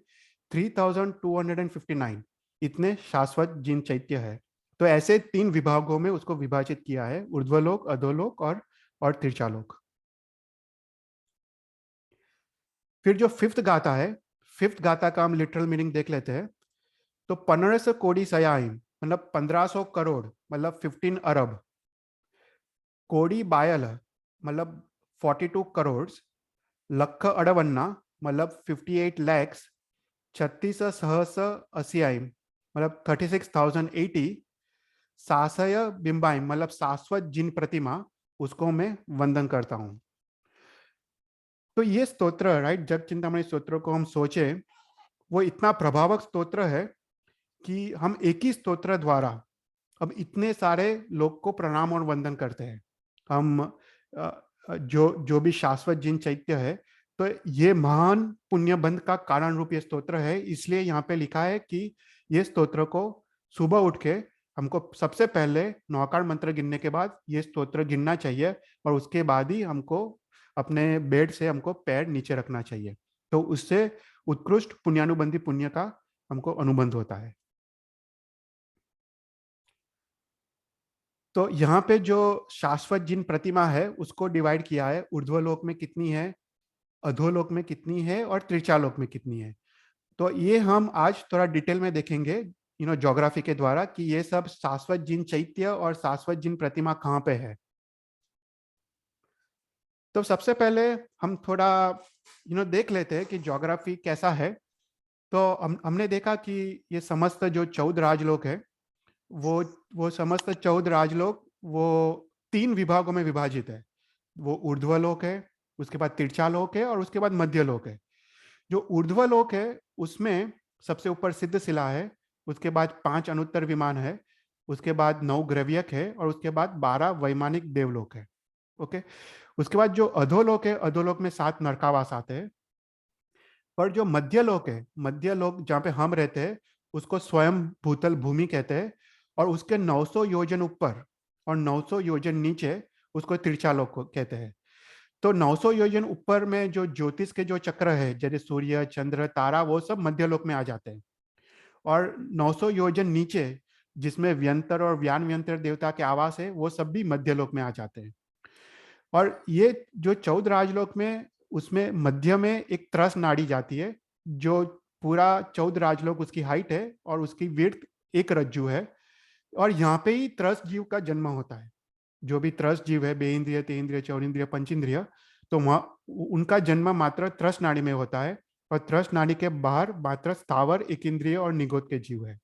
3,259 इतने शाश्वत जिन चैत्य है। तो ऐसे 3 विभागों में उसको विभाजित किया है, ऊर्ध्वलोक, अधोलोक और तिरछालोक। फिर जो फिफ्थ गाथा है, फिफ्थ गाथा का हम लिटरल मीनिंग देख लेते हैं। तो 1500 कोड़ी सयाहिम मतलब 1500 करोड़ मतलब 15 अरब, कोड़ी बायल मतलब 42 करोड़, लख अड़वन्ना मतलब 58 lakhs, 36 सहस असियाइम मतलब 36,080, सासय बिंबाइम मतलब शाश्वत जिन प्रतिमा, उसको मैं वंदन करता हूं। तो ये स्तोत्र राइट, जग चिंतामणि स्तोत्र को हम सोचे, वो इतना प्रभावक स्तोत्र है कि हम एक ही स्तोत्र द्वारा अब इतने सारे लोग को प्रणाम और वंदन करते हैं। हम जो जो भी शाश्वत जिन चैत्य है, तो ये महान पुण्य बंध का कारण रूप ये स्तोत्र है। इसलिए यहाँ पे लिखा है कि ये स्तोत्र को सुबह उठ के हमको सबसे पहले नौकार मंत्र गिनने के बाद ये स्तोत्र गिनना चाहिए, और उसके बाद ही हमको अपने बेड से हमको पैर नीचे रखना चाहिए। तो उससे उत्कृष्ट पुण्यानुबंधी पुण्य का हमको अनुबंध होता है। तो यहाँ पे जो शाश्वत जिन प्रतिमा है उसको डिवाइड किया है, ऊर्ध्वलोक में कितनी है, अधोलोक में कितनी है और त्रिचालोक में कितनी है। तो ये हम आज थोड़ा डिटेल में देखेंगे ज्योग्राफी के द्वारा कि ये सब शाश्वत जिन चैत्य और शाश्वत जिन प्रतिमा कहाँ पे है। तो सबसे पहले हम थोड़ा देख लेते हैं कि ज्योग्राफी कैसा है। तो हमने देखा कि ये समस्त जो 14 राजलोक है, वो वो समस्त 14 राजलोक वो 3 विभागों में विभाजित है। वो ऊर्ध्वलोक है, उसके बाद तिरछालोक है, और उसके बाद मध्यलोक है। जो ऊर्ध्वलोक है उसमें सबसे ऊपर सिद्ध शिला है, उसके बाद 5 अनुत्तर विमान है, उसके बाद 9 ग्रव्यक है, और उसके बाद 12 वैमानिक देवलोक है। ओके। उसके बाद जो अधोलोक है, अधोलोक में 7 नरकावास आते हैं। पर जो मध्यलोक है, मध्यलोक जहाँ पे हम रहते हैं, उसको स्वयं भूतल भूमि कहते हैं, और उसके 900 योजन ऊपर और 900 योजन नीचे उसको तिरछालोक कहते हैं। तो 900 योजन ऊपर में जो ज्योतिष के जो चक्र है, जैसे सूर्य, चंद्र, तारा, वो सब मध्यलोक में आ जाते हैं। और 900 योजन नीचे जिसमें व्यंतर और व्यान व्यंतर देवता के आवास है, वो सब भी मध्यलोक में आ जाते हैं। और ये जो 14 राजलोक में, उसमें मध्य में एक त्रस नाड़ी जाती है, जो पूरा 14 राजलोक उसकी हाइट है और उसकी विड्थ एक रज्जु है। और यहाँ पे ही त्रस जीव का जन्म होता है। जो भी त्रस जीव है, बेइंद्रिय, तेन्द्रिय, चौरिंद्रिय, पंचेंद्रिय, तो वहाँ उनका जन्म मात्र त्रस नाड़ी में होता है। और त्रस नाड़ी के बाहर मात्र स्थावर, एक इंद्रिय और निगोद के जीव है।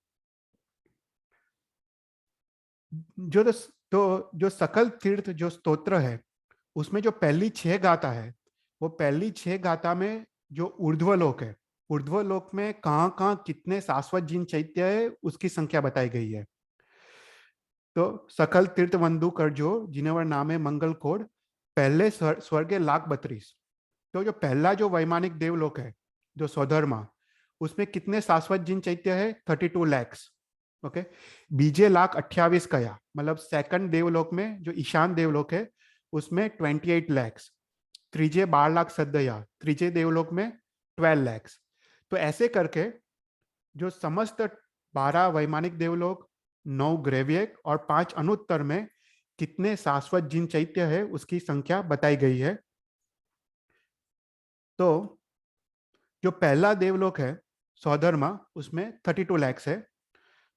जो तो जो सकल तीर्थ जो स्तोत्र है, उसमें जो पहली 6 गाथा है, वो पहली 6 गाथा में जो ऊर्ध्वलोक है, ऊर्ध्वलोक में कहाँ कहाँ कितने शाश्वत जिन चैत्य है उसकी संख्या बताई गई है। तो सकल तीर्थ वंदु कर जो जिन्हें नाम है मंगल कोड, पहले स्वर्गे लाख 32। तो जो पहला जो वैमानिक देवलोक है, जो स्वधर्मा, उसमें कितने शाश्वत जिन चैत्य है, 32 लैक्स। ओके। बीजे लाख 28 कया, मतलब सेकंड देवलोक में जो ईशान देवलोक है, उसमें 28 लैक्स। त्रिजे 12 लाख सदया, त्रिजे देवलोक में 12 लैक्स। तो ऐसे करके जो समस्त 12 वैमानिक देवलोक, 9 ग्रेवियक और 5 अनुत्तर में कितने शाश्वत जिन चैत्य है उसकी संख्या बताई गई है। तो जो पहला देवलोक है सौधर्मा, उसमें 32 लैक्स है।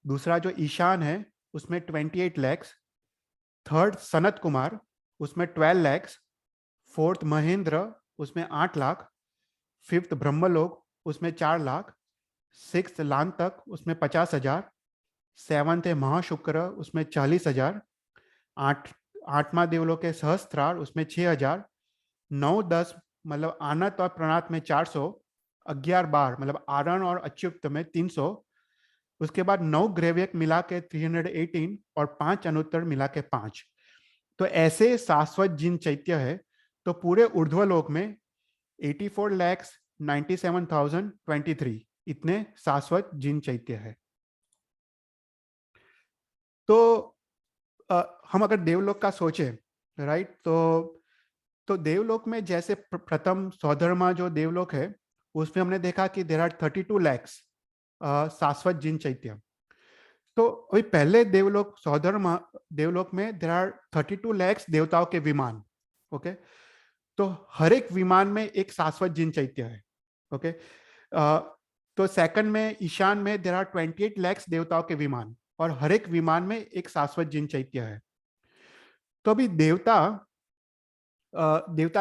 दूसरा जो ईशान है उसमें 28 लैक्स। थर्ड सनत कुमार, उसमें 12 लैक्स। फोर्थ महेंद्र, उसमें 8 लाख। फिफ्थ ब्रह्मलोक, उसमें 4 लाख। सिक्स लांतक, उसमें 50,000। सेवंथ है महाशुक्र, उसमें 40,000। आठ आठवां देवलोक है सहस्त्रार, उसमें 6,000। 9 10 मतलब आनत और प्रणात में 400। 11 12 मतलब आरण और अच्युत में 300। उसके बाद 9 ग्रेवियक मिला के 318, और 5 अनुत्तर मिला के 5। तो ऐसे शाश्वत जिन चैत्य है। तो पूरे ऊर्ध्वलोक में 84,97,023 इतने शाश्वत जिन चैत्य है। तो हम अगर देवलोक का सोचे, राइट, तो देवलोक में जैसे प्रथम सौधर्मा जो देवलोक है, उसमें हमने देखा कि देर आर 32 लैक्स शाश्वत जिन चैत्य। तो वही पहले देवलोक सौधर्मा देवलोक में देर आर 32 लैक्स देवताओं के विमान। ओके। तो हर एक विमान में एक शाश्वत जिन चैत्य है। ओके। तो सेकंड में ईशान में देर आर 28 लैक्स देवताओं के विमान, और हर एक विमान में एक शाश्वत जिन चैत्य है। तो अभी देवता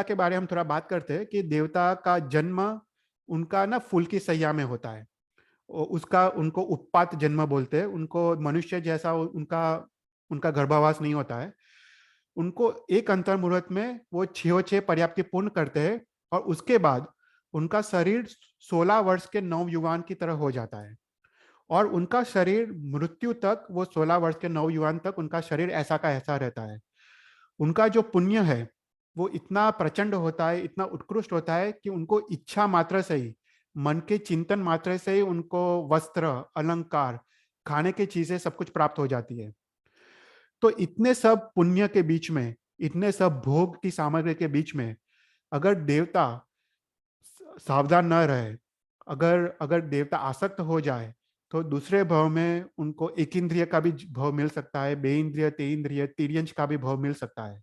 के बारे में हम थोड़ा बात करते हैं कि देवता का जन्म उनका ना फूल की सैया में होता है। उसका उनको उत्पात जन्म बोलते हैं। उनको मनुष्य जैसा उनका उनका गर्भावास नहीं होता है। उनको एक अंतर मुहूर्त में वो 6 पर्याप्ति पूर्ण करते हैं, और उसके बाद उनका शरीर 16 वर्ष के नवयुवान की तरह हो जाता है। और उनका शरीर मृत्यु तक, वो 16 वर्ष के नवयुवान तक उनका शरीर ऐसा का ऐसा रहता है। उनका जो पुण्य है वो इतना प्रचंड होता है, इतना उत्कृष्ट होता है कि उनको इच्छा मात्र से ही, मन के चिंतन मात्र से ही उनको वस्त्र, अलंकार, खाने की चीजें सब कुछ प्राप्त हो जाती है। तो इतने सब पुण्य के बीच में, इतने सब भोग की सामग्री के बीच में, अगर देवता सावधान न रहे, अगर अगर देवता आसक्त हो जाए, तो दूसरे भाव में उनको एक इंद्रिय का भी भाव मिल सकता है, बे इंद्रिय, ते इंद्रिय, तिर्यंश का भी भाव मिल सकता है।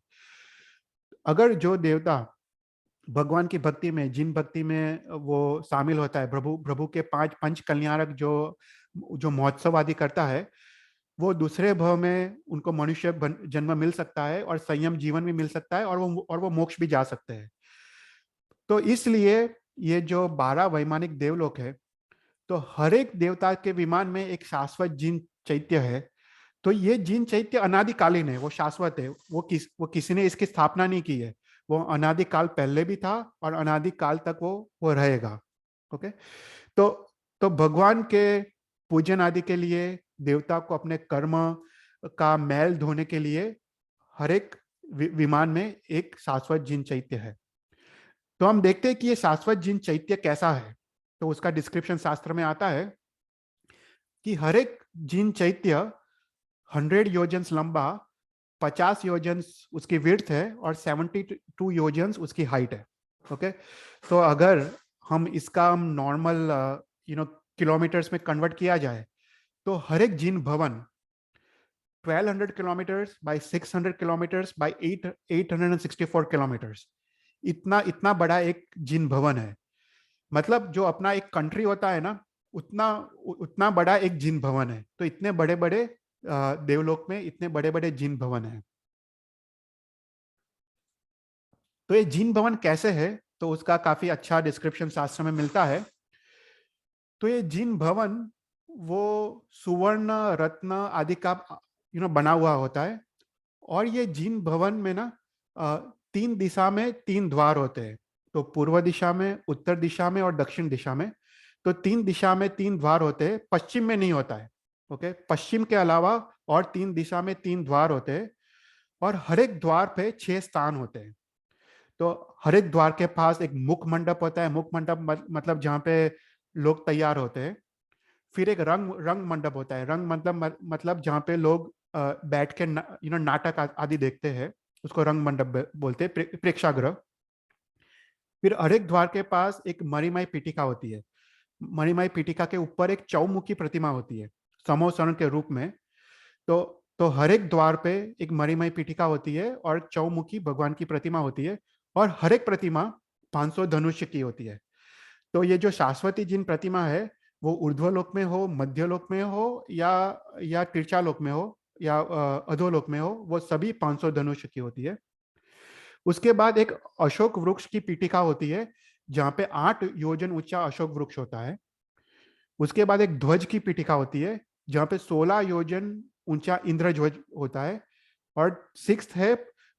अगर जो देवता भगवान की भक्ति में, जिन भक्ति में वो शामिल होता है, प्रभु प्रभु के पांच पंच कल्याणक जो जो महोत्सव आदि करता है, वो दूसरे भाव में उनको मनुष्य जन्म मिल सकता है और संयम जीवन भी मिल सकता है, और वो मोक्ष भी जा सकते हैं। तो इसलिए ये जो 12 वैमानिक देवलोक है, तो हर एक देवता के विमान में एक शाश्वत जिन चैत्य है। तो ये जिन चैत्य अनादिकालीन है, वो शाश्वत है, वो किसी ने इसकी स्थापना नहीं की है। वो अनादिकाल पहले भी था और अनादिकाल तक वो रहेगा। ओके। तो तो भगवान के पूजन आदि के लिए, देवता को अपने कर्म का मैल धोने के लिए, हर एक विमान में एक शाश्वत जिन चैत्य है। तो हम देखते हैं कि ये शाश्वत जिन चैत्य कैसा है। तो उसका डिस्क्रिप्शन शास्त्र में आता है कि हर एक जिन चैत्य 100 योजन लंबा, 50 योजन उसकी विड्थ है और 72 योजन उसकी हाइट है। ओके। तो अगर हम इसका नॉर्मल किलोमीटर्स में कन्वर्ट किया जाए, तो हर एक जिन भवन 1200 kilometres by 600 kilometres by 864 kilometres, इतना इतना बड़ा एक जिन भवन है। मतलब जो अपना एक कंट्री होता है ना, उतना उतना बड़ा एक जिन भवन है। तो इतने बड़े बड़े देवलोक में इतने बड़े बड़े जिन भवन है। तो ये जिन भवन कैसे है, तो उसका काफी अच्छा डिस्क्रिप्शन शास्त्र में मिलता है। तो ये जिन भवन वो सुवर्ण, रत्न आदि का बना हुआ होता है। और ये जिन भवन में ना 3 दिशा में 3 द्वार होते हैं। तो पूर्व दिशा में, उत्तर दिशा में और दक्षिण दिशा में। तो 3 दिशा में 3 द्वार होते हैं, पश्चिम में नहीं होता है। ओके। पश्चिम के अलावा और 3 दिशा में 3 द्वार होते हैं। और हर एक द्वार पे 6 स्थान होते हैं। तो हर एक द्वार के पास एक मुख मंडप होता है। मुख मंडप मतलब जहाँ पे लोग तैयार होते हैं। फिर एक रंग रंग मंडप होता है। रंग मतलब जहाँ पे लोग बैठ के नाटक आदि देखते हैं, उसको रंग मंडप बोलते हैं, प्रेक्षागृह। फिर हर एक द्वार के पास एक मणिमय पीठिका होती है। मणिमय पीठिका के ऊपर एक चौमुखी प्रतिमा होती है, समोसरण के रूप में। तो तो हर एक द्वार पे एक मणिमय पीठिका होती है और चौमुखी भगवान की प्रतिमा होती है। और हर एक प्रतिमा 500 धनुष्य की होती है। तो ये जो शाश्वती जिन प्रतिमा है, वो ऊर्ध्वलोक में हो, मध्यलोक में हो, या तिरछालोक में हो, या अधोलोक में हो, वो सभी 500 धनुष की होती है। उसके बाद एक अशोक वृक्ष की पीठिका होती है, जहाँ पे 8 योजन ऊंचा अशोक वृक्ष होता है। उसके बाद एक ध्वज की पीठिका होती है, जहाँ पे 16 योजन ऊंचा इंद्र ध्वज होता है। और सिक्स्थ है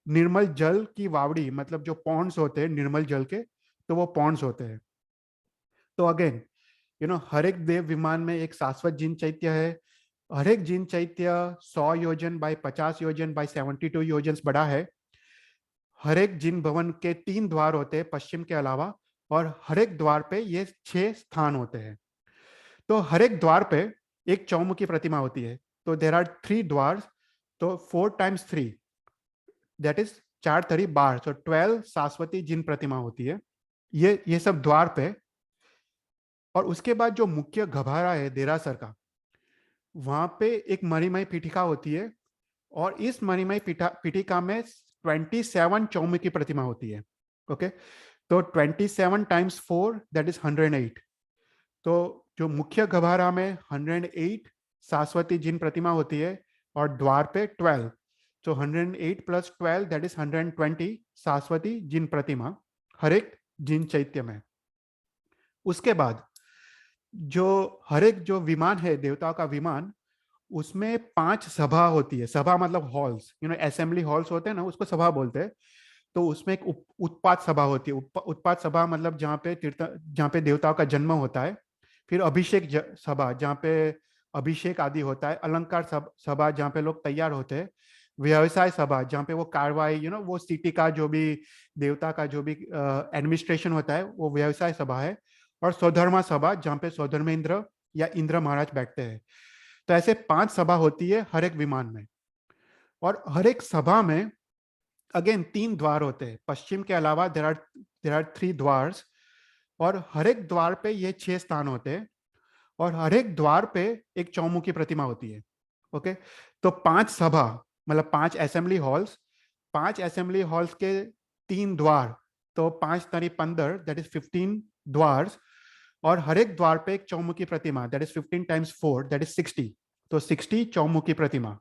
निर्मल जल की वावड़ी, मतलब जो पॉन्ड्स होते हैं निर्मल जल के, तो वो पॉन्ड्स होते हैं। तो अगेन हर एक देव विमान में एक शाश्वत जिन चैत्य है। हर एक जिन चैत्य 100 योजन बाई 50 योजन बाई 72 योजन बड़ा है। हर एक जिन भवन के 3 द्वार होते हैं पश्चिम के अलावा। और हर एक द्वार पे ये 6 स्थान होते हैं। तो हर एक द्वार पे एक चौमुखी प्रतिमा होती है। तो देर आर 3 द्वार। तो 4 × 3, दैट इज 4×3 12। तो 12 शाश्वती जिन प्रतिमा होती है, ये सब द्वार पे। और उसके बाद जो मुख्य घबारा है देरासर का, वहां पे एक मणिमय पीठिका होती है। और इस मणिमय पीठिका में 27 चौमुखी की प्रतिमा होती है। ओके। तो 27 × 4 दैट इज 108। तो जो मुख्य घबारा में 108 शाश्वती जिन प्रतिमा होती है, और द्वार पे 12। तो 108 + 12 दैट इज 120 शाश्वती जिन प्रतिमा हर एक जिन चैत्य में। उसके बाद जो हर एक जो विमान है देवताओं का विमान, उसमें 5 सभा होती है। सभा मतलब हॉल्स, असेंबली हॉल्स होते हैं ना, उसको सभा बोलते हैं। तो उसमें एक उत्पात सभा होती है। उत्पात सभा मतलब जहाँ पे देवताओं का जन्म होता है। फिर अभिषेक सभा, जहाँ पे अभिषेक आदि होता है, अलंकार सभा जहाँ पे लोग तैयार होते हैं, व्यवसाय सभा जहाँ पे वो कार्रवाई वो सिटी का जो भी देवता का जो भी एडमिनिस्ट्रेशन होता है वो व्यवसाय सभा है, और स्वधर्मा सभा जहाँ पे स्वधर्मेंद्र या इंद्र महाराज बैठते हैं। तो ऐसे 5 सभा होती है हर एक विमान में, और हर एक सभा में अगेन 3 द्वार होते हैं। पश्चिम के अलावा देर आर 3 द्वार्स, और हर एक द्वार पे ये 6 स्थान होते हैं, और हर एक द्वार पे एक चौमुखी प्रतिमा होती है। ओके, तो 5 सभा मतलब 5 असेंबली हॉल्स, 5 असेंबली हॉल्स के 3 द्वार, तो 5 तारी 15, दैट इज 15 द्वार्स, और हर एक द्वार पे एक चौमुखी प्रतिमा, that is 15 times 4, that is 60, तो 60 चौमुखी प्रतिमा।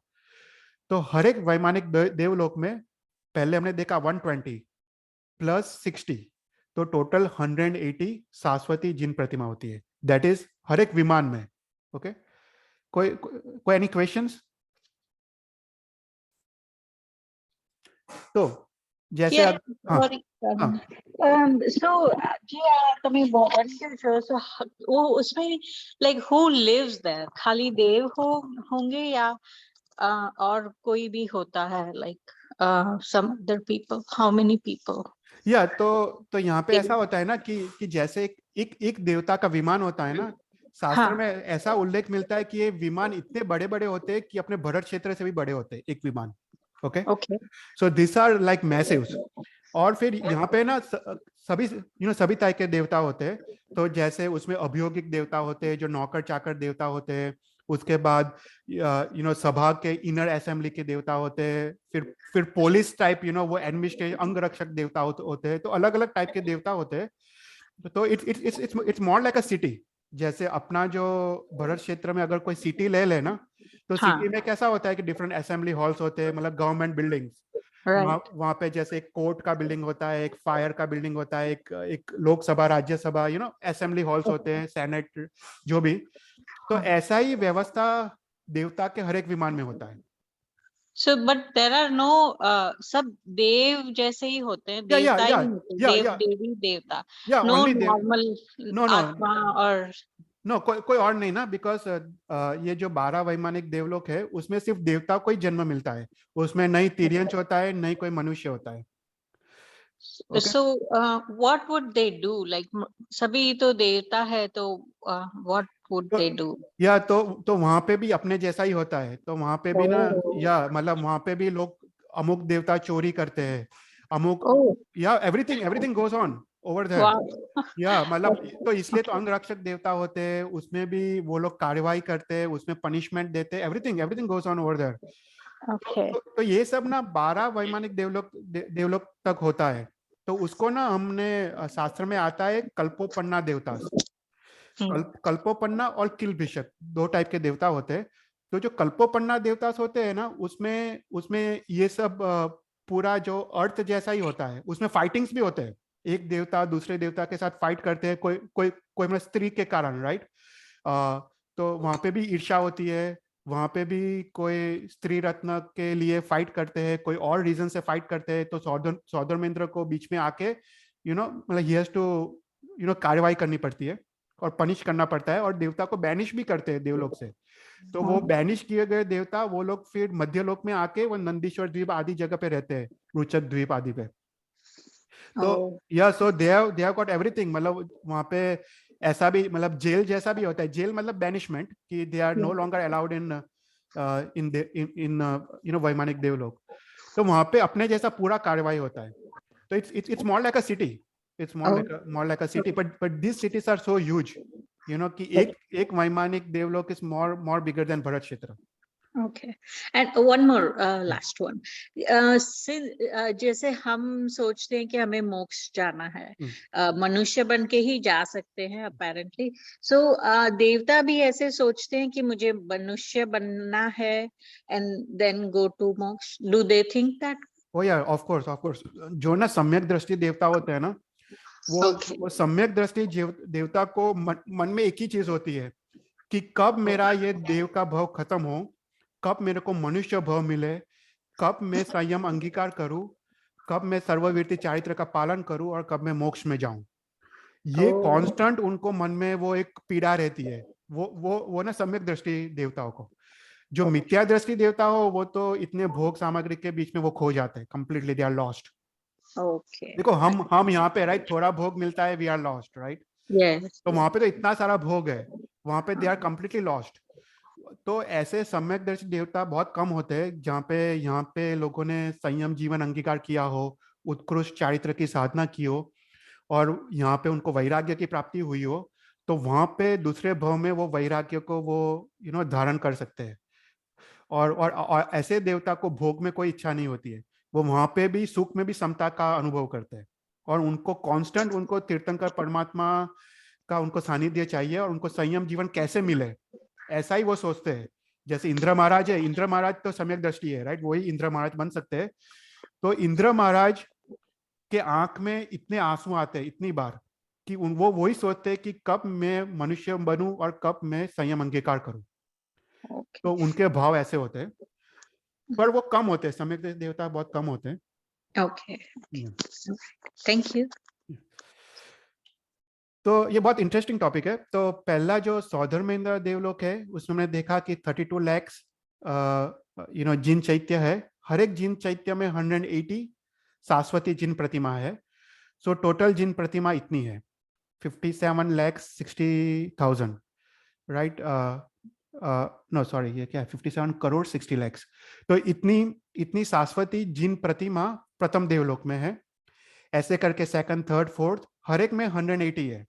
तो हर एक वैमानिक देवलोक में पहले हमने देखा 120 प्लस 60, तो टोटल 180 शाश्वती जिन प्रतिमा होती है, दैट इज हर एक विमान में। ओके, कोई एनी क्वेश्चंस? तो जैसे Yeah, हाँ sorry. हाँ So, તમે what you so वो उसमें like who lives there? खाली देव होंगे या और कोई भी होता है like some other people? How many people? या तो यहाँ पे ऐसा होता है ना कि जैसे एक देवता का विमान होता है ना, शास्त्र हाँ. में ऐसा उल्लेख मिलता है कि ये विमान इतने बड़े बड़े होते हैं कि अपने भरत क्षेत्र से भी बड़े होते हैं एक विमान। Okay, Okay. So this are like massive. और फिर यहाँ पे ना सभी सभी तरह के देवता होते हैं। तो जैसे उसमें अभियोगिक देवता होते हैं जो नौकर चाकर देवता होते हैं, उसके बाद सभा के इनर असेंबली के देवता होते हैं, फिर पुलिस टाइप वो एडमिनिस्ट्रेशन अंगरक्षक देवता होते हैं, तो अलग अलग टाइप के देवता होते हैं। तो it's more like a city. जैसे अपना जो भरत क्षेत्र में अगर कोई सिटी ले लेना, तो हाँ. सिटी में कैसा होता है कि डिफरेंट असेंबली हॉल्स होते हैं, मतलब गवर्नमेंट बिल्डिंग्स। Right. वहां पे जैसे एक कोर्ट का बिल्डिंग होता है, एक फायर का बिल्डिंग होता है, एक लोकसभा राज्यसभा असेंबली हॉल्स होते हैं, सेनेट जो भी। तो हाँ. ऐसा ही व्यवस्था देवता के हर एक विमान में होता है। So, but there are no सब देव जैसे ही होते हैं, या या देवता या ही होते हैं, या देव या देवी देवता, या no ओनली देव। normal नो नो आत्मा और नो, कोई और नहीं ना, बिकॉज ये जो 12 वैमानिक देवलोक है उसमें सिर्फ देवता को ही जन्म मिलता है, उसमें नहीं तिर्यंच होता है, नहीं कोई मनुष्य होता है। Okay, so what would they do like सभी तो देवता है तो what would तो they do? या तो वहां पे भी अपने जैसा ही होता है, तो वहां पे भी ना, Oh. या मतलब वहां पे भी लोग अमुक देवता चोरी करते हैं, अमुक, Oh, या everything everything goes on over there. wow. या मतलब तो इसलिए तो Okay. अंगरक्षक देवता होते हैं, उसमें भी वो लोग कार्रवाई करते हैं, उसमें पनिशमेंट देते हैं, everything everything goes on over there. Okay. तो ये सब ना 12 वैमानिक देवलोक तक होता है। तो उसको ना हमने शास्त्र में आता है कल्पोपन्ना देवता। Hmm. कल्पोपन्ना और किलबिषक 2 टाइप के देवता होते हैं। तो जो कल्पोपन्ना देवता होते हैं ना, उसमें उसमें ये सब पूरा जो अर्थ जैसा ही होता है, उसमें फाइटिंग्स भी होते हैं। एक देवता दूसरे देवता के साथ फाइट करते हैं, कोई कोई कोई मतलब स्त्री के कारण, राइट। तो वहां पे भी ईर्ष्या होती है, वहां पे भी कोई स्त्री रत्न के लिए फाइट करते हैं, कोई और रीजन से फाइट करते हैं, तो सौधर्मेंद्र को बीच में आके मतलब ही हैज टू कार्रवाई करनी पड़ती है और पनिश करना पड़ता है, और देवता को बैनिश भी करते हैं देवलोक से। तो वो बैनिश किए गए देवता वो लोग फिर मध्यलोक में आके वो नंदीश्वर द्वीप आदि जगह पे रहते हैं, रुचक द्वीप आदि पे। तो Oh. या सो दे हैव गॉट एवरीथिंग, मतलब वहां पे ऐसा भी मतलब जेल जैसा भी होता है। जेल मतलब बैनिशमेंट, कि they are no longer allowed in in वैमानिक देवलोक। तो वहां पे अपने जैसा पूरा कार्रवाई होता है। तो it's more like a city, it's Oh. More like a city, but this cities are so huge, कि एक वैमानिक देवलोक is more bigger than Bharat Kshetra. Okay. And one more last one. जैसे हम सोचते हैं कि हमें मोक्ष जाना है, मनुष्य बन के ही जा सकते हैं apparently. So देवता भी ऐसे सोचते हैं कि मुझे मनुष्य बनना है and then go to मोक्ष. Do they think that? ओ यार, ऑफ कोर्स जो ना सम्यक दृष्टि देवता होते हैं ना, Okay. वो सम्यक दृष्टि देवता को मन में एक ही चीज होती है कि कब मेरा ये देव का भाव खत्म हो, कब मेरे को मनुष्य भाव मिले, कब मैं संयम अंगीकार करूं, कब मैं सर्ववीर्ति चारित्र का पालन करूं, और कब मैं मोक्ष में जाऊं। ये Oh. कांस्टेंट उनको मन में वो एक पीड़ा रहती है। वो ना सम्यक दृष्टि देवताओं को। जो ओके मिथ्या दृष्टि देवता हो वो तो इतने भोग सामग्री के बीच में वो खो जाते हैं, completely they are lost. Okay देखो हम यहाँ पे राइट, थोड़ा भोग मिलता है, we are lost right. Yes तो वहां पे तो इतना सारा भोग है, वहां पे दे आर कंप्लीटली लॉस्ट। तो ऐसे सम्यक दर्शी देवता बहुत कम होते हैं जहाँ पे, यहाँ पे लोगों ने संयम जीवन अंगीकार किया हो, उत्कृष्ट चारित्र की साधना की हो, और यहाँ पे उनको वैराग्य की प्राप्ति हुई हो। तो वहां पे दूसरे भाव में वो वैराग्य को वो धारण कर सकते हैं। और ऐसे देवता को भोग में कोई इच्छा नहीं होती है, वो वहां पे भी सुख में भी समता का अनुभव करते हैं। और उनको कांस्टेंट, उनको तीर्थंकर परमात्मा का उनको सानिध्य चाहिए, और उनको संयम जीवन कैसे मिले ऐसा ही वो सोचते हैं। जैसे इंद्र महाराज है, इंद्र महाराज तो सम्यक दृष्टि है राइट, वही इंद्र महाराज बन सकते हैं। तो इंद्र महाराज के आंख में इतने आंसू आते हैं इतनी बार कि वो वही सोचते हैं कि कब मैं मनुष्य बनूं और कब मैं संयम अंगीकार करूं। ओके तो उनके भाव ऐसे होते हैं, पर वो कम होते हैं, सम्यक देवता बहुत कम होते हैं। ओके थैंक यू तो ये बहुत इंटरेस्टिंग टॉपिक है। तो पहला जो सौधर्मेंद्र देवलोक है उसमें हमने देखा कि 32 लैक्स जिन चैत्य है। हर एक जिन चैत्य में 180 शाश्वती जिन प्रतिमा है। सो टोटल जिन प्रतिमा इतनी है 57 लैक्स 60,000 राइट। नो सॉरी, ये क्या है, 57 करोड़ 60 लैक्स। तो इतनी इतनी शाश्वती जिन प्रतिमा प्रथम देवलोक में है। ऐसे करके सेकंड, थर्ड, फोर्थ हर एक में 180 है।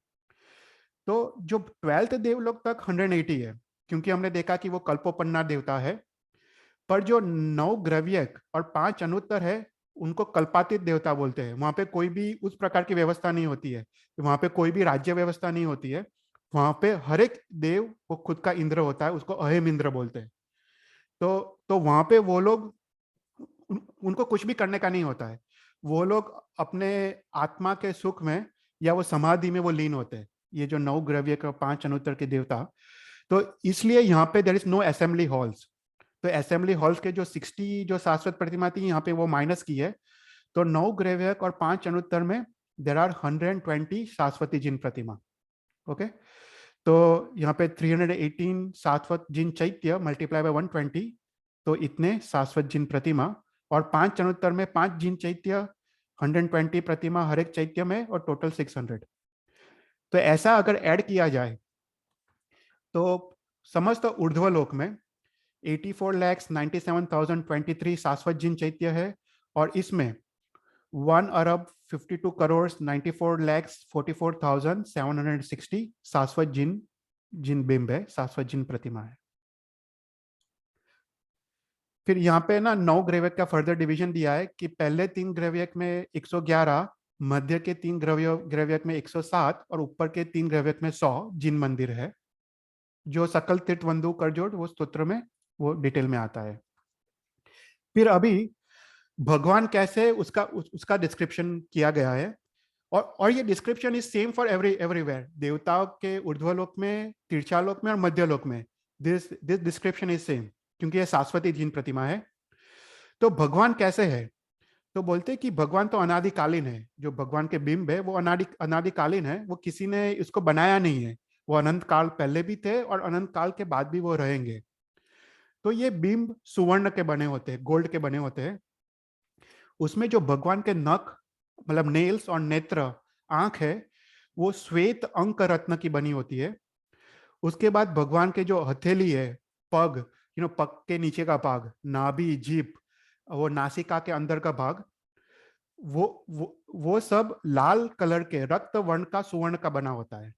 तो जो 12th देवलोक तक 180 है, क्योंकि हमने देखा कि वो कल्पोपन्ना देवता है। पर जो 9 ग्रव्यक और 5 अनुत्तर है उनको कल्पातीत देवता बोलते हैं। वहां पे कोई भी उस प्रकार की व्यवस्था नहीं होती है, वहां पे कोई भी राज्य व्यवस्था नहीं होती है। वहां पे हर एक देव वो खुद का इंद्र होता है, उसको अहेम इंद्र बोलते हैं। तो वहां पे वो लोग उनको कुछ भी करने का नहीं होता है। वो लोग अपने आत्मा के सुख में या वो समाधि में वो लीन होते हैं, ये जो 9 ग्रव्य का 5 अनुत्तर के देवता। तो इसलिए यहाँ पे there is no assembly halls. तो असेंबली हॉल्स के जो 60 जो शाश्वत प्रतिमा थी यहाँ पे वो माइनस की है। तो 9 ग्रव्यक और 5 अनुत्तर में देर आर 120 शाश्वती जिन प्रतिमा। ओके। तो यहाँ पे 318 शाश्वत जिन चैत्य मल्टीप्लाई बाय 120, तो इतने शाश्वत जिन प्रतिमा। और 5 अनुत्तर में 5 जिन चैत्य, 120 प्रतिमा हर एक चैत्य में, और टोटल 600। तो ऐसा अगर ऐड किया जाए तो समस्त ऊर्ध्वलोक में 84,97,023 शाश्वत जिन चैत्य है। और इसमें 1,52,94,44,760 शाश्वत जिन जिन बिंब है, शाश्वत जिन प्रतिमा है। फिर यहाँ पे ना 9 ग्रेवक का फर्दर डिवीजन दिया है कि पहले 3 ग्रेवक में 111, मध्य के 3 ग्रेवक में 107 और ऊपर के 3 ग्रेवक में 100 जिन मंदिर है। जो सकल तीर्थ बंधु कर जोड़ वो स्तोत्र में वो डिटेल में आता है। फिर अभी भगवान कैसे उसका डिस्क्रिप्शन किया गया है। और ये description is same for everywhere, देवताओं के ऊर्ध्वलोक में, तीर्थालोक में और मध्यलोक में। दिस डिस्क्रिप्शन इज सेम, क्योंकि ये शाश्वती जिन प्रतिमा है। तो भगवान कैसे है, तो बोलते हैं कि भगवान तो अनादिकालीन है। जो भगवान के बिंब है वो अनादिकालीन है, वो किसी ने इसको बनाया नहीं है। वो अनंत काल पहले भी थे और अनंत काल के बाद भी वो रहेंगे। तो ये बिंब सुवर्ण के बने होते हैं, गोल्ड के बने होते हैं। उसमें जो भगवान के नख, मतलब नेल्स और नेत्र, आंख है, वो श्वेत अंक रत्न की बनी होती है। उसके बाद भगवान के जो हथेली है, पग, पग के नीचे का भाग, नाभि, जीभ, वो नासिका के अंदर का भाग, वो सब लाल कलर के रक्त वर्ण का सुवर्ण का बना होता है।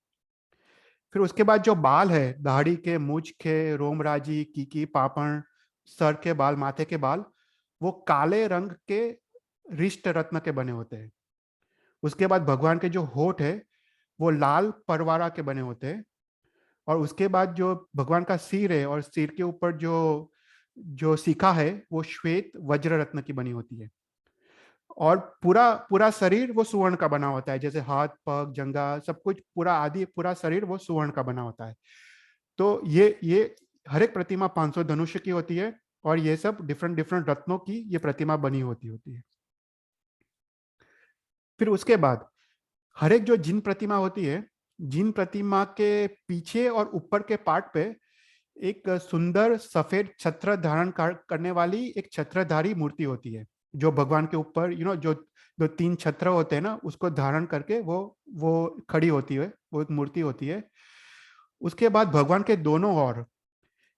फिर उसके बाद जो बाल है, दाढ़ी के, मूछ के, रोमराजी, कीकी, पापण, सर के बाल, माथे के बाल, वो काले रंग के रिष्ट रत्न के बने होते हैं। उसके बाद भगवान के जो होठ है वो लाल परवारा के बने होते हैं। और उसके बाद जो भगवान का सिर है और सिर के ऊपर जो जो शिखा है वो श्वेत वज्र रत्न की बनी होती है। और पूरा पूरा शरीर वो सुवर्ण का बना होता है, जैसे हाथ, पग, जंगा, सब कुछ पूरा आदि पूरा शरीर वो सुवर्ण का बना होता है। तो ये हर एक प्रतिमा 500 धनुष्य की होती है, और ये सब डिफरेंट डिफरेंट रत्नों की ये प्रतिमा बनी होती है। फिर उसके बाद हर एक जो जिन प्रतिमा होती है जिन प्रतिमा के पीछे और ऊपर के पार्ट पे एक सुंदर सफेद छत्र धारण करने वाली एक छत्रधारी मूर्ति होती है, जो भगवान के ऊपर जो दो तीन छत्र होते हैं ना, उसको धारण करके वो खड़ी होती है, वो एक मूर्ति होती है। उसके बाद भगवान के दोनों ओर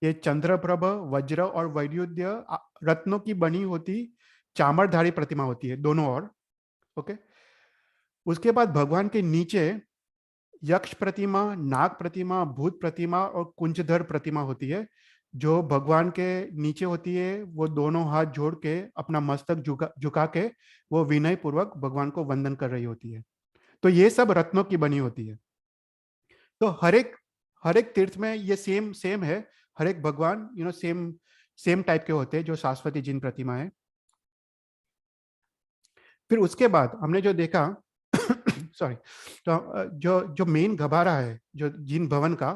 ये चंद्रप्रभ, वज्र और वैडूर्य रत्नों की बनी होती चामरधारी प्रतिमा होती है दोनों ओर। ओके। उसके बाद भगवान के नीचे यक्ष प्रतिमा, नाग प्रतिमा, भूत प्रतिमा और कुंजधर प्रतिमा होती है, जो भगवान के नीचे होती है। वो दोनों हाथ जोड़ के अपना मस्तक झुका के वो विनय पूर्वक भगवान को वंदन कर रही होती है। तो ये सब रत्नों की बनी होती है। तो हर एक तीर्थ में ये सेम सेम है। हर एक भगवान सेम सेम टाइप के होते हैं, जो शाश्वती जिन प्रतिमा है। फिर उसके बाद हमने जो देखा सॉरी, तो जो जो मेन गबारा है जो जिन भवन का,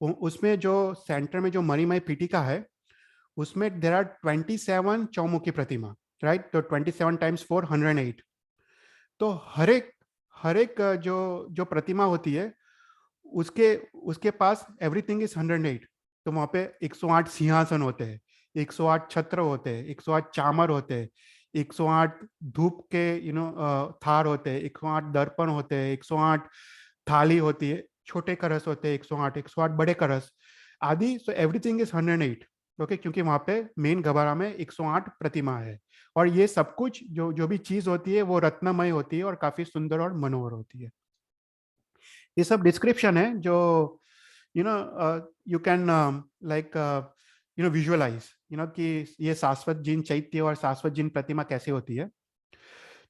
उसमें जो सेंटर में जो मणिमय पीठिका है, उसमें देर आर 27 चौमुखी प्रतिमा, राइट। तो 27 टाइम्स 4 108। तो हर एक जो जो प्रतिमा होती है, उसके उसके पास एवरीथिंग इज 108। तो वहां पे 108 सिंहासन होते हैं, 108 छत्र होते हैं, 108 चामर होते हैं, 108 धूप के थार होते हैं, 108 दर्पण होते हैं, 108 थाली होती है, छोटे कलश होते हैं 108 बड़े कलश आदि। So everything is 108। ओके, क्योंकि वहां पे मेन गबारा में 108 प्रतिमा है। और ये सब कुछ जो जो भी चीज होती है वो रत्नमय होती है और काफी सुंदर और मनोहर होती है। ये सब डिस्क्रिप्शन है जो यू कैन लाइक विजुअलाइज कि ये शाश्वत जिन चैत्य और शाश्वत जिन प्रतिमा कैसे होती है।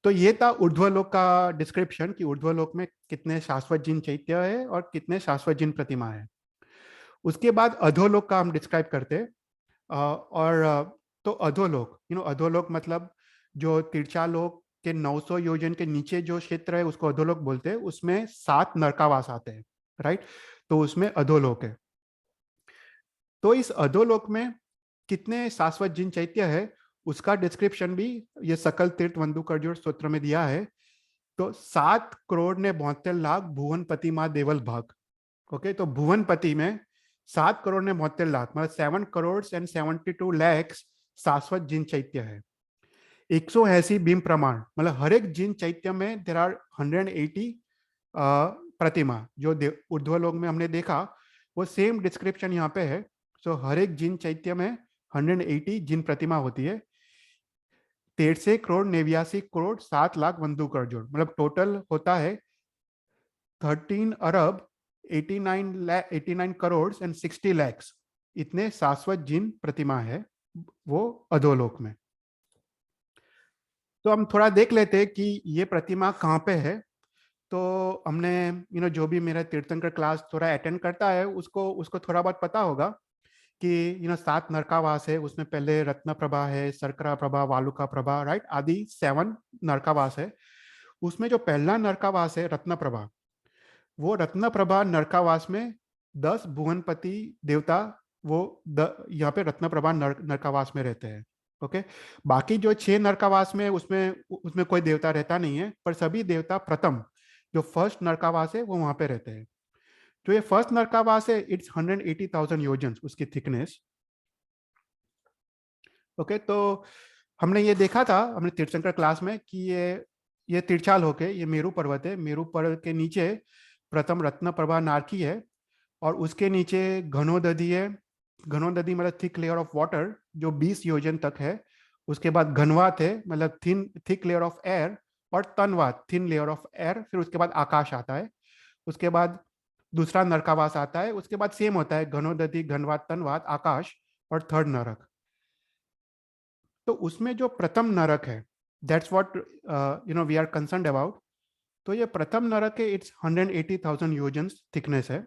तो ये था ऊर्ध्वलोक का डिस्क्रिप्शन कि ऊर्ध्वलोक में कितने शाश्वत जिन चैत्य है और कितने शाश्वत जिन प्रतिमा है। उसके बाद अधोलोक का हम डिस्क्राइब करते हैं। तो अधोलोक अधोलोक मतलब जो तीर्थालोक के 900 योजन के नीचे जो क्षेत्र है उसको अधोलोक बोलते हैं। उसमें 7 नरकावास आते हैं, राइट। तो उसमें अधोलोक है। तो इस अधोलोक में कितने शाश्वत जिन चैत्य है उसका डिस्क्रिप्शन भी ये सकल तीर्थ वंदुकर्जोर स्तोत्र में दिया है। तो 7 करोड़ ने 72 लाख भुवनपति माँ देवल भाग। ओके, तो भुवनपति में 7 करोड़ ने 72 लाख मतलब 7 करोड़ एंड 72 लैक्स शाश्वत जिन चैत्य है। 180 बीम प्रमाण मतलब हर एक जिन चैत्य में देर आर 180 प्रतिमा। जो ऊर्ध्वलोक में हमने देखा वो सेम डिस्क्रिप्शन यहाँ पे है। सो हर एक जिन चैत्य में 180 जिन प्रतिमा होती है। 83 करोड़ 89 करोड़ 7 लाख वंदुकर्जोर मतलब टोटल होता है 13 अरब 89 करोड़ एंड 60 लैक्स। इतने शाश्वत जिन प्रतिमा है वो अधोलोक में। तो हम थोड़ा देख लेते हैं कि ये प्रतिमा कहाँ पे है। तो हमने जो भी मेरा तीर्थंकर क्लास थोड़ा अटेंड करता है उसको उसको थोड़ा बहुत पता होगा कि 7 नरकावास है। उसमें पहले रत्न प्रभा है, सरकरा प्रभा, वालुका प्रभा, राइट, आदि 7 नरकावास है। उसमें जो पहला नरकावास है रत्न प्रभा, वो रत्न प्रभा नरकावास में 10 भुवनपति देवता वो यहाँ पे रत्न प्रभा नरकावास में रहते हैं। ओके। बाकी जो 6 नरकावास में उसमें उसमें कोई देवता रहता नहीं है, पर सभी देवता प्रथम जो फर्स्ट नरकावास है वो वहां पे रहते हैं। जो ये फर्स्ट नरकावास है इट्स 180,000 योजन उसकी थिकनेस। ओके। तो हमने ये देखा था हमने तीर्थंकर क्लास में कि ये तिरछाल होके ये मेरू पर्वत है। मेरू पर्वत के नीचे प्रथम रत्न प्रभा नारकी है और उसके नीचे घनोदधि है। घनोदधि मतलब थिक लेयर ऑफ वाटर जो 20 योजन तक है। उसके बाद घनवात है मतलब थिक लेयर ऑफ एयर, और तनवात थिन लेयर ऑफ एयर। फिर उसके बाद आकाश आता है। उसके बाद दूसरा नरकावास आता है। उसके बाद सेम होता है घनोदधि, घनवात, तनवात, आकाश और थर्ड नरक। तो उसमें जो प्रथम नरक है that's what we are concerned about. तो ये प्रथम नरक है, इट्स 180,000 योजन थिकनेस है।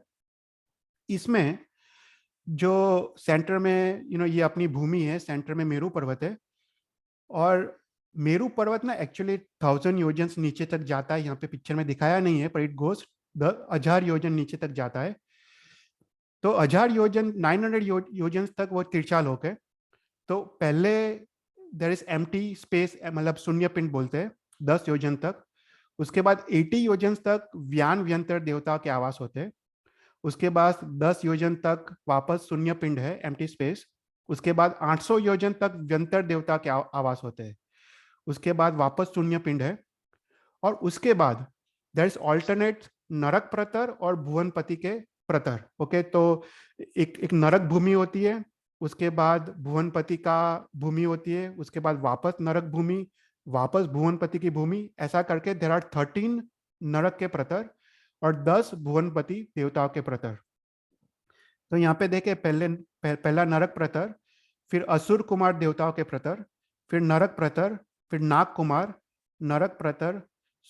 इसमें जो सेंटर में ये अपनी भूमि है, सेंटर में मेरू पर्वत है। और मेरू पर्वत ना एक्चुअली 1000 योजन नीचे तक जाता है। यहाँ पे पिक्चर में दिखाया नहीं है पर इट गोज 1000 योजन नीचे तक जाता है। तो 1000 योजन 900 योजन तक वो तिरछालोक है। तो पहले देर इज एम्प्टी स्पेस मतलब शून्य पिंड बोलते हैं 10 योजन तक। उसके बाद 80 योजन तक व्यान व्यंतर देवता के आवास होते हैं। उसके बाद 10 योजन तक वापस शून्य पिंड है, एम्प्टी स्पेस। उसके बाद 800 योजन तक व्यंतर देवता के आवास होते हैं। उसके बाद वापस शून्य पिंड है। और उसके बाद देयर इज ऑल्टरनेट नरक प्रतर और भुवनपति के प्रतर। ओके, तो एक नरक भूमि होती है, उसके बाद भुवनपति का भूमि होती है, उसके बाद वापस नरक भूमि, वापस भुवनपति की भूमि, ऐसा करके देयर आर 13 नरक के प्रतर और 10 भुवनपति देवताओं के प्रतर। तो यहाँ पे देखे पहला नरक प्रतर, फिर असुर कुमार देवताओं के प्रतर, फिर नरक प्रतर, फिर नाग कुमार, नरक प्रतर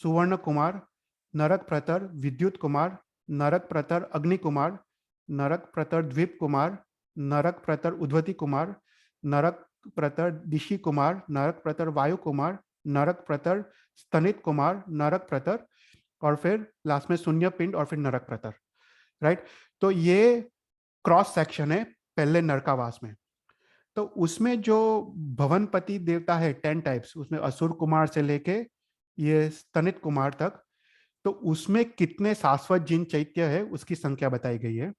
सुवर्ण कुमार, नरक प्रतर विद्युत कुमार, नरक प्रतर अग्नि कुमार, नरक प्रतर द्वीप कुमार, नरक प्रतर उद्वती कुमार, नरक प्रतर दिशी कुमार, नरक प्रतर वायु कुमार, नरक प्रतर स्तनित कुमार, नरक प्रतर, और फिर लास्ट में शून्य पिंड और फिर नरक प्रतर। राइट, तो ये क्रॉस सेक्शन है पहले नरकावास में। तो उसमें जो भवनपति देवता है 10 टाइप्स, उसमें असुर कुमार से लेके ये स्तनित कुमार तक, तो उसमें कितने शाश्वत जिन चैत्य है उसकी संख्या बताई गई है।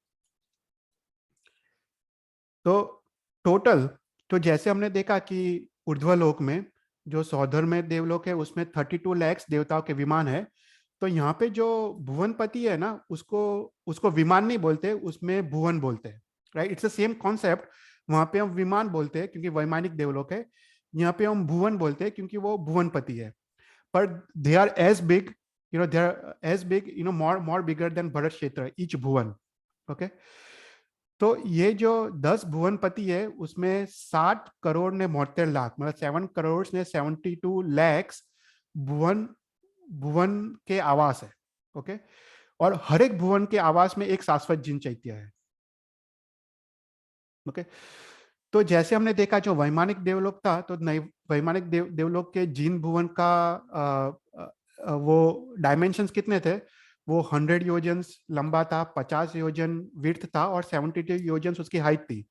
तो टोटल, तो जैसे हमने देखा कि ऊर्ध्वलोक में जो सौधर में देवलोक है उसमें 32 लाख देवताओं के विमान है। तो यहाँ पे जो भुवनपति है ना, उसको विमान नहीं बोलते, उसमें भुवन बोलते हैं। Right, it's the same concept. वहां पे हम विमान बोलते हैं क्योंकि वैमानिक देवलोक है, यहाँ पे हम भुवन बोलते हैं क्योंकि वो भुवनपति है। पर they are as big, they are as big, more bigger than Bharat Kshetra, each Bhuvan. Okay, तो ये जो 10 भुवनपति है उसमें 60 करोड़ ने 72 लाख, मतलब 7 करोड़ ने 72 लाख भुवन भुवन के आवास है। ओके, और हर एक भुवन के आवास में एक शाश्वत जिन चैत्य है। ओके, तो जैसे हमने देखा जो वैमानिक देवलोक था, तो वैमानिक देवलोक के जिन भुवन का वो डायमेंशंस कितने थे, वो 100 योजन लंबा था, 50 योजन विड्थ था और 72 योजन उसकी हाइट थी।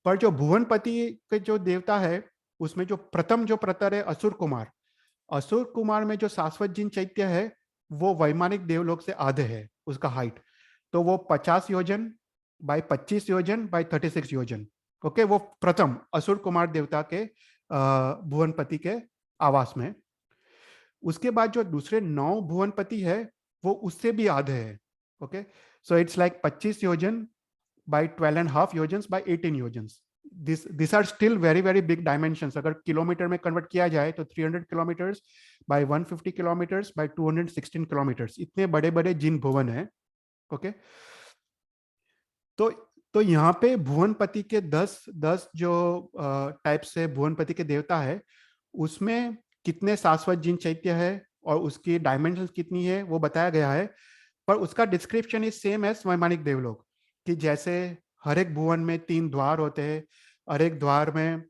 पर जो भुवनपति के जो देवता है उसमें जो प्रथम जो प्रतर है असुर कुमार, असुर कुमार में जो शाश्वत जिन चैत्य है वो वैमानिक देवलोक से आधे है उसका हाइट। तो वो 50 योजन बाय 25 योजन बाय 36 योजन। ओके, वो प्रथम असुर कुमार देवता के भुवनपति के आवास में। उसके बाद जो दूसरे 9 भुवनपति है वो उससे भी आधे है। ओके, सो इट्स लाइक 25 योजन बाय 12.5 योजन बाय 18 योजन। This are still very very big dimensions. अगर किलोमीटर में कन्वर्ट किया जाए तो 300 kilometres by 150 kilometres by 216 kilometres, इतने बड़े बड़े जिन भुवन है। ओके, तो यहाँ पे भुवनपति के 10 जो टाइप से भुवनपति के देवता है उसमें कितने शाश्वत जिन चैत्य है और उसकी डायमेंशन कितनी है वो बताया गया है। पर उसका डिस्क्रिप्शन इज सेम एज वैमानिक देवलोक, कि जैसे हर एक भुवन में 3 द्वार होते हैं, हर एक द्वार में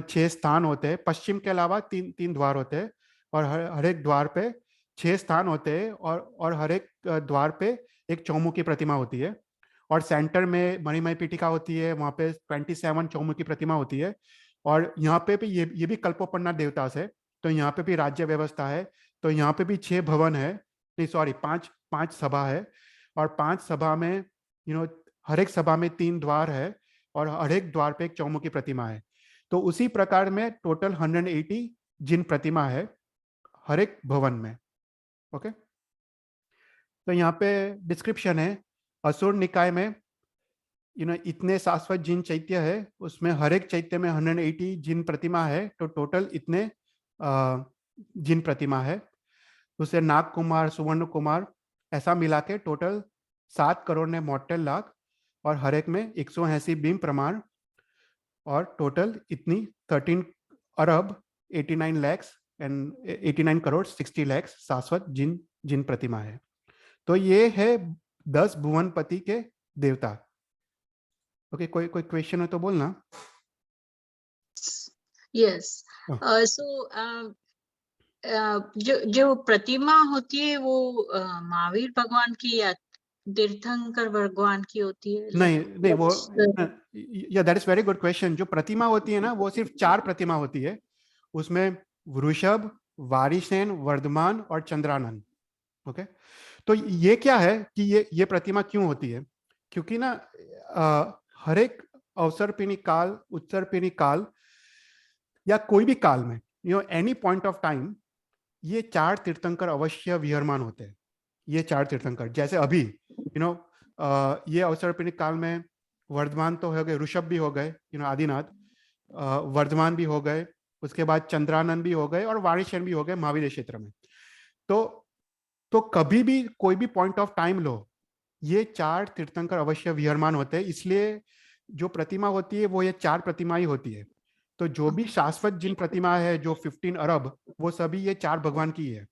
6 स्थान होते हैं, पश्चिम के अलावा 3 द्वार होते हैं, और हर एक द्वार पे 6 स्थान होते हैं, और हर एक द्वार पे एक चौमुखी प्रतिमा होती है, और सेंटर में मणिमय पीठिका होती है, वहां पे 27 चौमुखी प्रतिमा होती है। और यहाँ पे भी ये भी कल्पोपन्ना देवता से, तो यहाँ पे भी राज्य व्यवस्था है। तो यहाँ पे भी 6 भवन है, नहीं सॉरी 5 सभा है, और 5 सभा में हर एक सभा में 3 द्वार है, और हर एक द्वार पे एक चौमुखी प्रतिमा है। तो उसी प्रकार में टोटल 180 जिन प्रतिमा है हर एक भवन में। ओके, तो यहाँ पे डिस्क्रिप्शन है, असुर निकाय में इतने शाश्वत जिन चैत्य है, उसमें हर एक चैत्य में 180 जिन प्रतिमा है, तो टोटल इतने जिन प्रतिमा है। उसे नाग कुमार सुवर्ण कुमार ऐसा मिला के टोटल 7 करोड़ ने 72 लाख, और हर एक में 180 बीम प्रमाण, और टोटल इतनी 13 अरब 89 लाख एंड 89 करोड़ 60 लाख शाश्वत जिन प्रतिमा है। तो ये है 10 भुवनपति के देवता। ओके, कोई क्वेश्चन है तो बोलना। यस, सो जो प्रतिमा होती है वो महावीर भगवान की या तीर्थंकर भगवान की होती है? नहीं वो, या that is very good question. जो प्रतिमा होती है ना वो सिर्फ 4 प्रतिमा होती है। उसमें वृषभ, वारिसेन, वर्धमान और चंद्रानन। ओके, तो ये क्या है कि ये प्रतिमा क्यों होती है? क्योंकि ना हर एक अवसरपिनी काल, उत्तरपिनी काल या कोई भी काल में, एनी पॉइंट ऑफ टाइम, ये चार तीर्थंकर अवश्य विहरमान होते हैं। ये चार तीर्थंकर, जैसे अभी ये अवसरपिनी काल में वर्धमान तो हो गए, ऋषभ भी हो गए, आदिनाथ, वर्धमान भी हो गए, उसके बाद चंद्रानंद भी हो गए और वारिशेन भी हो गए महावीर क्षेत्र में। तो कभी भी कोई भी पॉइंट ऑफ टाइम लो, ये चार तीर्थंकर अवश्य विहरमान होते हैं। इसलिए जो प्रतिमा होती है वो ये चार प्रतिमा ही होती है। तो जो भी शाश्वत जिन प्रतिमा है, जो 15 अरब, वो सभी ये चार भगवान की है।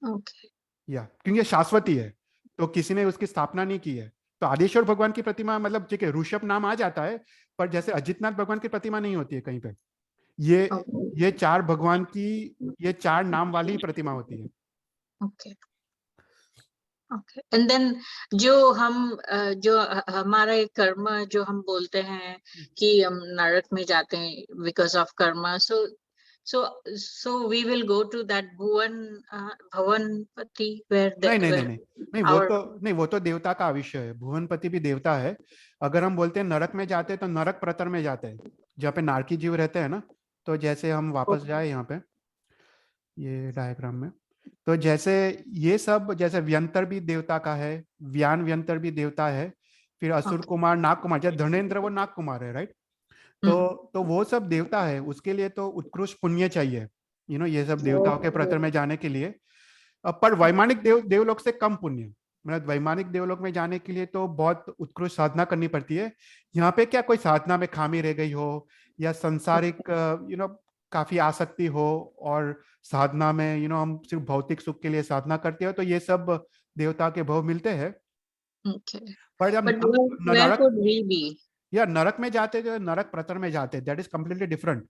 ओके, क्योंकि ये शाश्वत ही है, तो किसी ने उसकी स्थापना नहीं की है। तो आदेश्वर भगवान की प्रतिमा, मतलब ठीक है, ऋषभ नाम आ जाता है, पर जैसे अजितनाथ भगवान की प्रतिमा नहीं होती है कहीं पे। ये ओके, ये चार भगवान की, ये चार नाम वाली ही प्रतिमा होती है। Okay, okay. एंड देन जो हम जो हमारा एक कर्म जो हम बोलते हैं कि हम नरक में जाते हैं बिकॉज ऑफ कर्म, so we will go to that Bhuvanpati where नहीं नहीं नहीं where नहीं नहीं, our वो तो देवता का विषय है। भुवनपति भी देवता है। अगर हम बोलते हैं नरक में जाते हैं, तो नरक प्रतर में जाते हैं, जहाँ पे नारकी जीव रहते हैं ना। तो जैसे हम वापस जाए यहाँ पे ये डायग्राम में, तो जैसे ये सब, जैसे व्यंतर भी देवता का है, व्यान व्यंतर भी देवता है, फिर असुर okay. कुमार, नाग कुमार, जैसे धर्मेंद्र वो नाग कुमार है, राइट? तो वो सब देवता है, उसके लिए तो उत्कृष्ट पुण्य चाहिए, ये सब देवताओं के प्रतर में जाने के लिए। पर वैमानिक देवलोक से कम पुण्य, मतलब वैमानिक देवलोक में जाने के लिए तो बहुत उत्कृष्ट साधना करनी पड़ती है। यहाँ पे क्या कोई साधना में खामी रह गई हो, या सांसारिक काफी आसक्ति हो, और साधना में हम सिर्फ भौतिक सुख के लिए साधना करते हो, तो ये सब देवता के भाव मिलते हैं। Okay. पर जब But हम where नरक, could we be? या नरक में जाते, जो नरक प्रतर में जाते, दैट इज कम्प्लीटली डिफरेंट।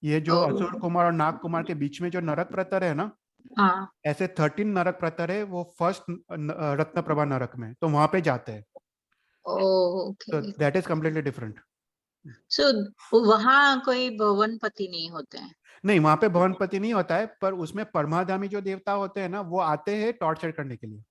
ये जो Oh, असुर कुमार और नाग कुमार के बीच में जो नरक प्रतर है ना, हाँ. ऐसे 13 नरक प्रतर है, वो फर्स्ट रत्न प्रभा नरक में, तो वहां पे जाते हैं। Oh, तो okay. That is completely different. So वहाँ कोई भुवनपति नहीं होते हैं? नहीं, वहां पे भवनपति नहीं होता है, पर उसमें परमाधामी जो देवता होते हैं ना, वो आते हैं टॉर्चर करने के लिए।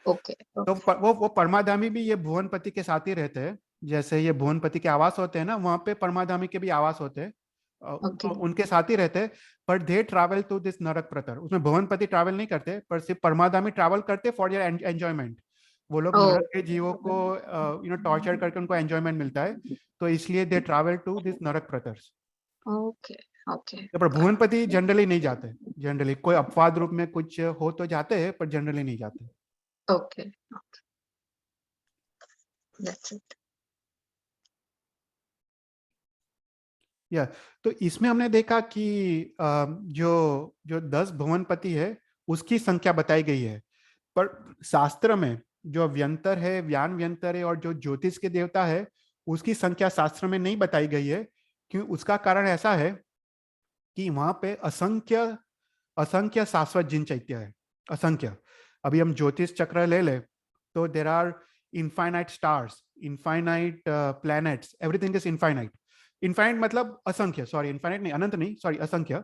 Okay, तो okay, वो परमाधामी भी ये भुवनपति के साथ ही रहते हैं। जैसे ये भुवनपति के आवास होते हैं ना, वहां पे परमाधामी के भी आवास होते हैं, तो okay. उनके साथ ही रहते हैं। पर दे ट्रैवल टू दिस नरक प्रतर, उसमें भुवनपति ट्रैवल नहीं करते, पर सिर्फ परमाधामी ट्रैवल करते फॉर योर एंजॉयमेंट। वो लोग Oh, नरक के जीवों को टॉर्चर करके उनको एंजॉयमेंट मिलता है, तो इसलिए दे ट्रैवल टू दिस नरक प्रतर्स। okay, okay. पर Got भुवनपति जनरली नहीं जाते। जनरली कोई अपवाद रूप में कुछ हो तो जाते हैं, पर जनरली नहीं जाते। Okay, okay. That's it. या तो इसमें हमने देखा कि जो जो 10 भुवनपति है, उसकी संख्या बताई गई है। पर शास्त्र में जो व्यंतर है, व्यान व्यंतर है, और जो ज्योतिष के देवता है, उसकी संख्या शास्त्र में नहीं बताई गई है। क्यों? उसका कारण ऐसा है कि वहां पे असंख्य असंख्य शाश्वत जिन चैत्य है, असंख्य। अभी हम ज्योतिष चक्र ले ले, तो there are infinite stars, infinite planets, everything is infinite. Infinite मतलब असंख्य, सॉरी, इनफाइनाइट नहीं, अनंत नहीं, सॉरी, असंख्य।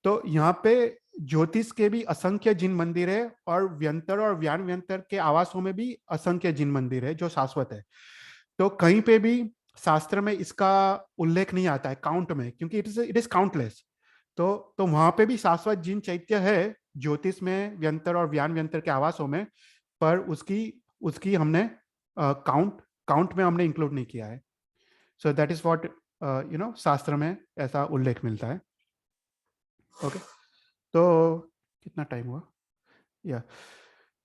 तो यहाँ पे ज्योतिष के भी असंख्य जिन मंदिर है, और व्यंतर और व्यान व्यंतर के आवासों में भी असंख्य जिन मंदिर है जो शाश्वत है। तो कहीं पे भी शास्त्र में इसका उल्लेख नहीं आता है काउंट में, क्योंकि इट इज काउंटलेस। तो वहां पे भी शाश्वत जिन चैत्य है ज्योतिष में, व्यंतर और व्यान व्यंतर के आवासों में, पर उसकी उसकी हमने काउंट काउंट में हमने इंक्लूड नहीं किया है। सो दैट इज व्हाट शास्त्र में ऐसा उल्लेख मिलता है। ओके, तो कितना टाइम हुआ? या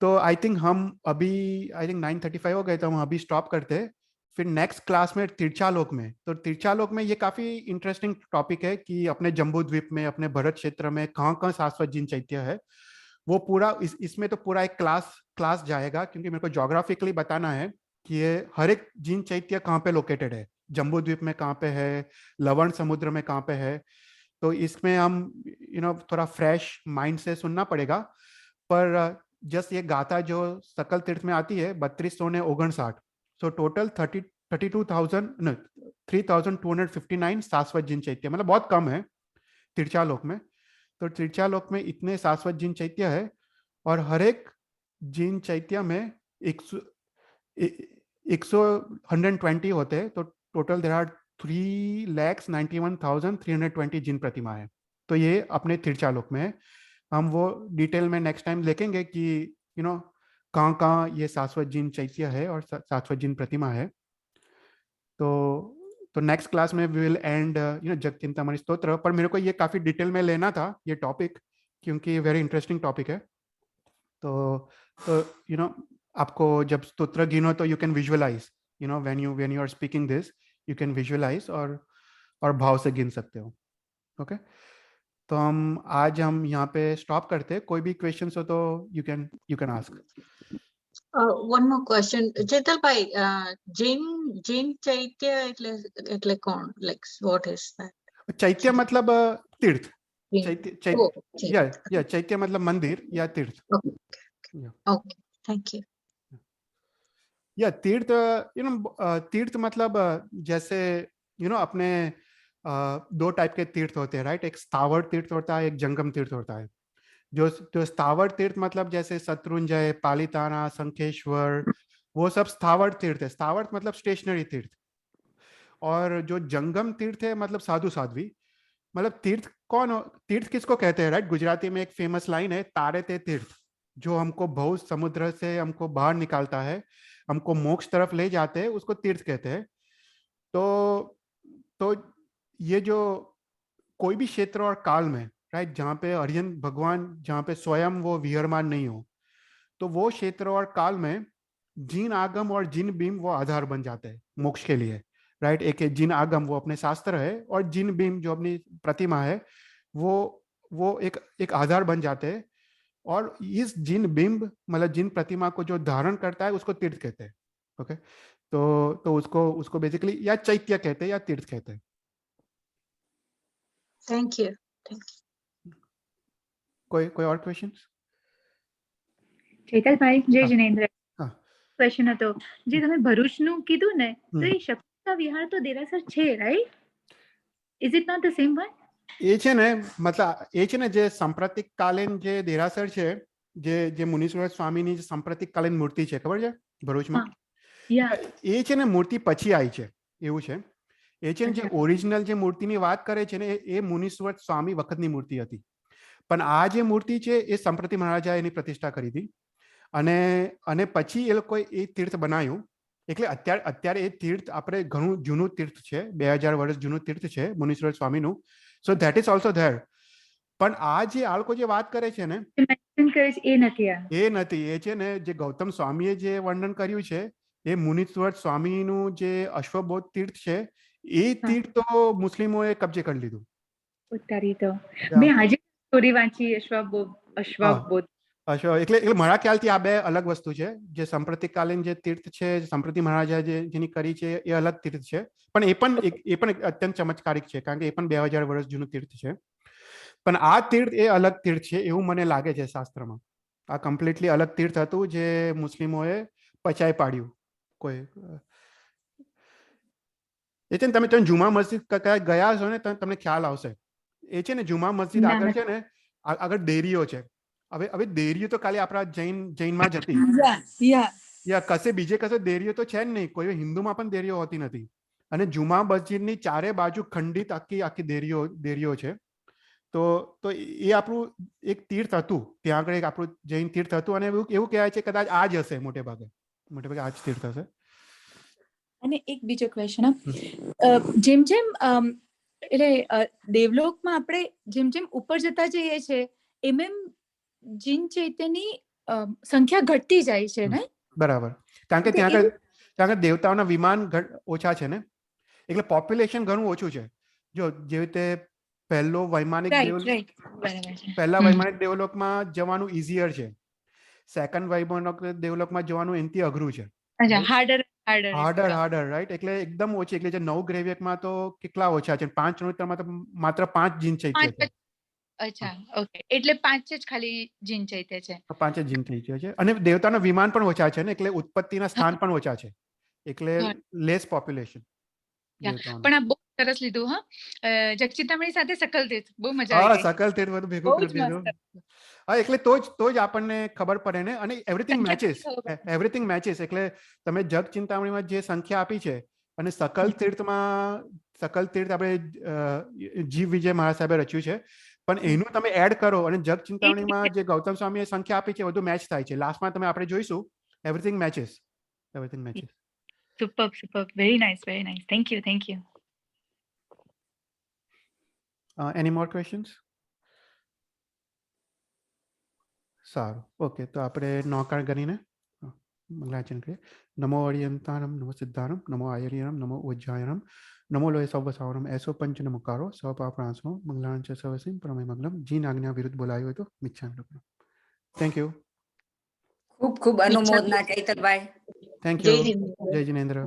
तो आई थिंक हम अभी, आई थिंक 9:35 हो गए, तो हम अभी स्टॉप करते हैं। फिर नेक्स्ट क्लास में तीर्थालोक में, तो तीर्थालोक में ये काफी इंटरेस्टिंग टॉपिक है कि अपने जम्बू द्वीप में, अपने भरत क्षेत्र में कहाँ कहाँ शाश्वत जिन चैत्य है। वो पूरा इसमें तो पूरा एक क्लास जाएगा, क्योंकि मेरे को ज्योग्राफिकली बताना है कि ये हर एक जिन चैत्य कहाँ पे लोकेटेड है, जम्बू द्वीप में कहाँ पे है, लवण समुद्र में कहाँ पे है। तो इसमें हम थोड़ा फ्रेश माइंड से सुनना पड़ेगा। पर जस्ट ये गाथा जो सकल तीर्थ में आती है 3259, सो टोटल 32,000, 3,259 शाश्वत जिन चैत्य, मतलब बहुत कम है तीर्थालोक में। तो तीर्थलोक में इतने शाश्वत जिन चैत्य है और हर एक जिन चैत्य में 120 होते हैं, तो टोटल देर आर 3,91,320 जिन प्रतिमा है। तो ये अपने तीर्थलोक में है। हम वो डिटेल में नेक्स्ट टाइम देखेंगे कि कहाँ कहाँ ये शाश्वत जिन चैत्य है और शाश्वत जिन प्रतिमा है। तो नेक्स्ट क्लास में वी विल एंड जग चिंतामणि स्तोत्र। पर मेरे को ये काफी डिटेल में लेना था ये टॉपिक, क्योंकि वेरी इंटरेस्टिंग टॉपिक है। तो आपको जब स्तोत्र गिनो तो you can visualise, when you are speaking this, you can visualise और भाव से गिन सकते हो। ओके, तो आज हम यहाँ पे स्टॉप करते हैं। कोई भी क्वेश्चन हो तो you can ask. One more question, Chetalbhai. Jain Chaitya એટલે કોણ? Like what is that? चैत्य मतलब तीर्थ। Jain. चैत्य Oh, Chaitya. या चैत्य मतलब मंदिर या तीर्थ। Okay. Okay. Thank you. या तीर्थ, तीर्थ मतलब जैसे अपने दो टाइप के तीर्थ होते हैं, राइट? एक स्थावर तीर्थ होता है, एक जंगम तीर्थ होता है। जो स्थावर तीर्थ मतलब जैसे शत्रुंजय, पालिताना, शंखेश्वर, वो सब स्थावर तीर्थ है। स्थावर मतलब स्टेशनरी तीर्थ। और जो जंगम तीर्थ है मतलब साधु साध्वी। मतलब तीर्थ तीर्थ किसको कहते हैं, राइट? गुजराती में एक फेमस लाइन है, तारे ते तीर्थ, जो हमको बहुत समुद्र से हमको बाहर निकालता है, हमको मोक्ष तरफ ले जाते हैं, उसको तीर्थ कहते हैं। तो ये जो कोई भी क्षेत्र और काल में, राइट, जहाँ पे अरिहंत भगवान, जहाँ पे स्वयं वो विहरमान नहीं हो, तो वो क्षेत्र और काल में जिन आगम और जिन बीम वो आधार बन जाते हैं मोक्ष के लिए, राइट? एक जिन आगम वो अपने शास्त्र है, और जिन बीम जो अपनी प्रतिमा है वो एक आधार बन जाते हैं। और इस जिन बिंब मतलब जिन प्रतिमा को जो धारण करता है उसको तीर्थ कहते हैं। ओके, तो उसको बेसिकली या चैत्य कहते हैं या तीर्थ कहते हैं। Thank you. कोई और क्वेश्चंस? ચેતલભાઈ, જય હા. જિનેન્દ્ર. હા. ક્વેશ્ચન હતો, જે તમે ભરૂચનું કીધું ને, તો એ શક્તિકા વિહાર તો દેરાસર છે, right? Is it not the same one? એ છે ને, મતલબ એ છે ને જે સાંપ્રતિક કાલીન જે દેરાસર છે, જે મુનીશ્વર સ્વામીની જે સાંપ્રતિક કાલીન મૂર્તિ છે, ખબર છે ભરૂચમાં? એ છે ને મૂર્તિ પછી આવી છે, એવું છે. એ છે ને જે ઓરિજિનલ જે મૂર્તિની વાત કરે છે ને, એ મુનીશ્વર સ્વામી વખતની મૂર્તિ હતી. પણ આ જે મૂર્તિ છે એ સંપ્રતિ મહારાજા એની પ્રતિષ્ઠા કરી હતી, અને પછી એ લોકોએ એ તીર્થ બનાવ્યું. એટલે અત્યારે એ તીર્થ આપણે ઘણું જૂનું તીર્થ છે, 2000 વર્ષ જૂનું તીર્થ છે મુનીશ્વર સ્વામીનું. So that is also there. પણ આ જે આ લોકો જે વાત કરે છે ને, એ નથી. એ છે ને જે ગૌતમ સ્વામીએ જે વર્ણન કર્યું છે, એ મુનીશ્વર સ્વામીનું જે અશ્વબોધ તીર્થ છે, એ તીર્થ તો મુસ્લિમોએ કબજે કરી લીધું. ઉતારી તો મેં આજે સ્ટોરી વાંચી અશ્વબોધ. એટલે મારા ખ્યાલથી આ બે અલગ વસ્તુ છે. જે સંપ્રતિકાલીન જે તીર્થ છે, સંપ્રતિ મહારાજા જેની કરી છે, એ અલગ તીર્થ છે. પણ એ પણ અત્યંત ચમત્કારિક છે, કારણ કે એ પણ 2000 વર્ષ જૂનું તીર્થ છે. પણ આ તીર્થ એ અલગ તીર્થ છે એવું મને લાગે છે શાસ્ત્રમાં. આ કમ્પ્લીટલી અલગ તીર્થ હતું જે મુસ્લિમોએ પચાઈ પાડ્યું. કોઈ એ છે ને, તમે જુમા મસ્જિદ ગયા છો ને, તમને ખ્યાલ આવશે. એ છે ને જુમા મસ્જિદ આગળ છે ને, આગળ દેરીઓ છે. હવે દેરીઓ તો ખાલી આપણા જૈનમાં જ હતી, યા કશે બીજે કશે દેરીઓ તો છે જ નહીં. કોઈ હિન્દુમાં પણ દેરીઓ હોતી નથી. અને જુમા મસ્જિદની ચારે બાજુ ખંડિત આખી દેરીઓ છે. તો એ આપણું એક તીર્થ હતું, ત્યાં આગળ એક આપણું જૈન તીર્થ હતું. અને એવું કહેવાય છે કદાચ આ જ હશે, મોટે ભાગે આ જ તીર્થ હશે. અને એક બીજો ક્વેશ્ચન, જેમ જેમ એટલે દેવલોકમાં આપણે જેમ જેમ ઉપર જતા જઈએ છે, એમ જીન ચૈત્યની સંખ્યા ઘટતી જાય છે ને? બરાબર, કારણ કે ત્યાં આગળ દેવતાઓના વિમાન ઓછા છે ને, એટલે પોપ્યુલેશન ઘણું ઓછું છે. જો જેવી રીતે પહેલા વૈમાનિક દેવલોકમાં જવાનું ઇઝીયર છે, સેકન્ડ વૈમાનિક દેવલોકમાં જવાનું એનાથી અઘરું છે. Harder, right? એટલે એકદમ ઓછી. એટલે જે 9 ગ્રેવિયકમાં તો કેટલા ઓછા છે, 5 નોતરમાં તો માત્ર 5 જીન ચૈત્ય છે. અચ્છા, ઓકે. એટલે 5 જ ખાલી જીન ચૈત્ય છે. 5 જ જીન ચૈત્ય છે. અને દેવતાના વિમાન પણ ઓછા છે ને, એટલે ઉત્પત્તિના સ્થાન પણ ઓછા છે, એટલે લેસ પોપ્યુલેશન. દેવતાઓનો. પણ આ બહુ સરસ લીધું હા. જગચિંતામણી સાથે સકલ તીર્થ બહુ મજા હા, આવી ગઈ. સકલ તીર્થ બધું ભેગું બહુ કરી જ દીધું. મસ્ત. હા, એટલે તો જ આપણને ખબર પડે ને. અને એવરીથિંગ મેચેસ, એવરીથિંગ મેચેસ. એટલે તમે જગ ચિંતામણીમાં જે સંખ્યા આપી છે અને સકલ તીર્થમાં, સકલ તીર્થ આપણે જીવ વિજય મહારાજ સાહેબે રચ્યું છે, પણ એનું તમે એડ કરો અને જગ ચિંતામણીમાં જે ગૌતમ સ્વામીએ સંખ્યા આપી છે બધું મેચ થાય છે. લાસ્ટમાં તમે આપણે જોઈશું everything matches, everything matches. Super, very nice, thank you. Any more questions? સારું, ઓકે. તો આપણે નોકાર ગણીને મંગલાચરણ કરીએ. નમો અરિયંતારમ, નમો સિદ્ધારમ, નમો આયર્યમ, નમો ઉજ્જાયનમ, નમો લોય સૌ સાવરમ, એસો પંચ નમકારો, સૌ પાપણાસો, મંગલાંચ સવસિમ, પરમે મંગલમ. જીન આજ્ઞા વિરુદ્ધ બોલાયું હોય તો મિચ્છામિ. Thank you. ખૂબ ખૂબ અનુમોદના ચૈતનભાઈ. થેન્ક જય યુ. જિનેન્દ્ર. જય જિનેન્દ્ર.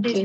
જય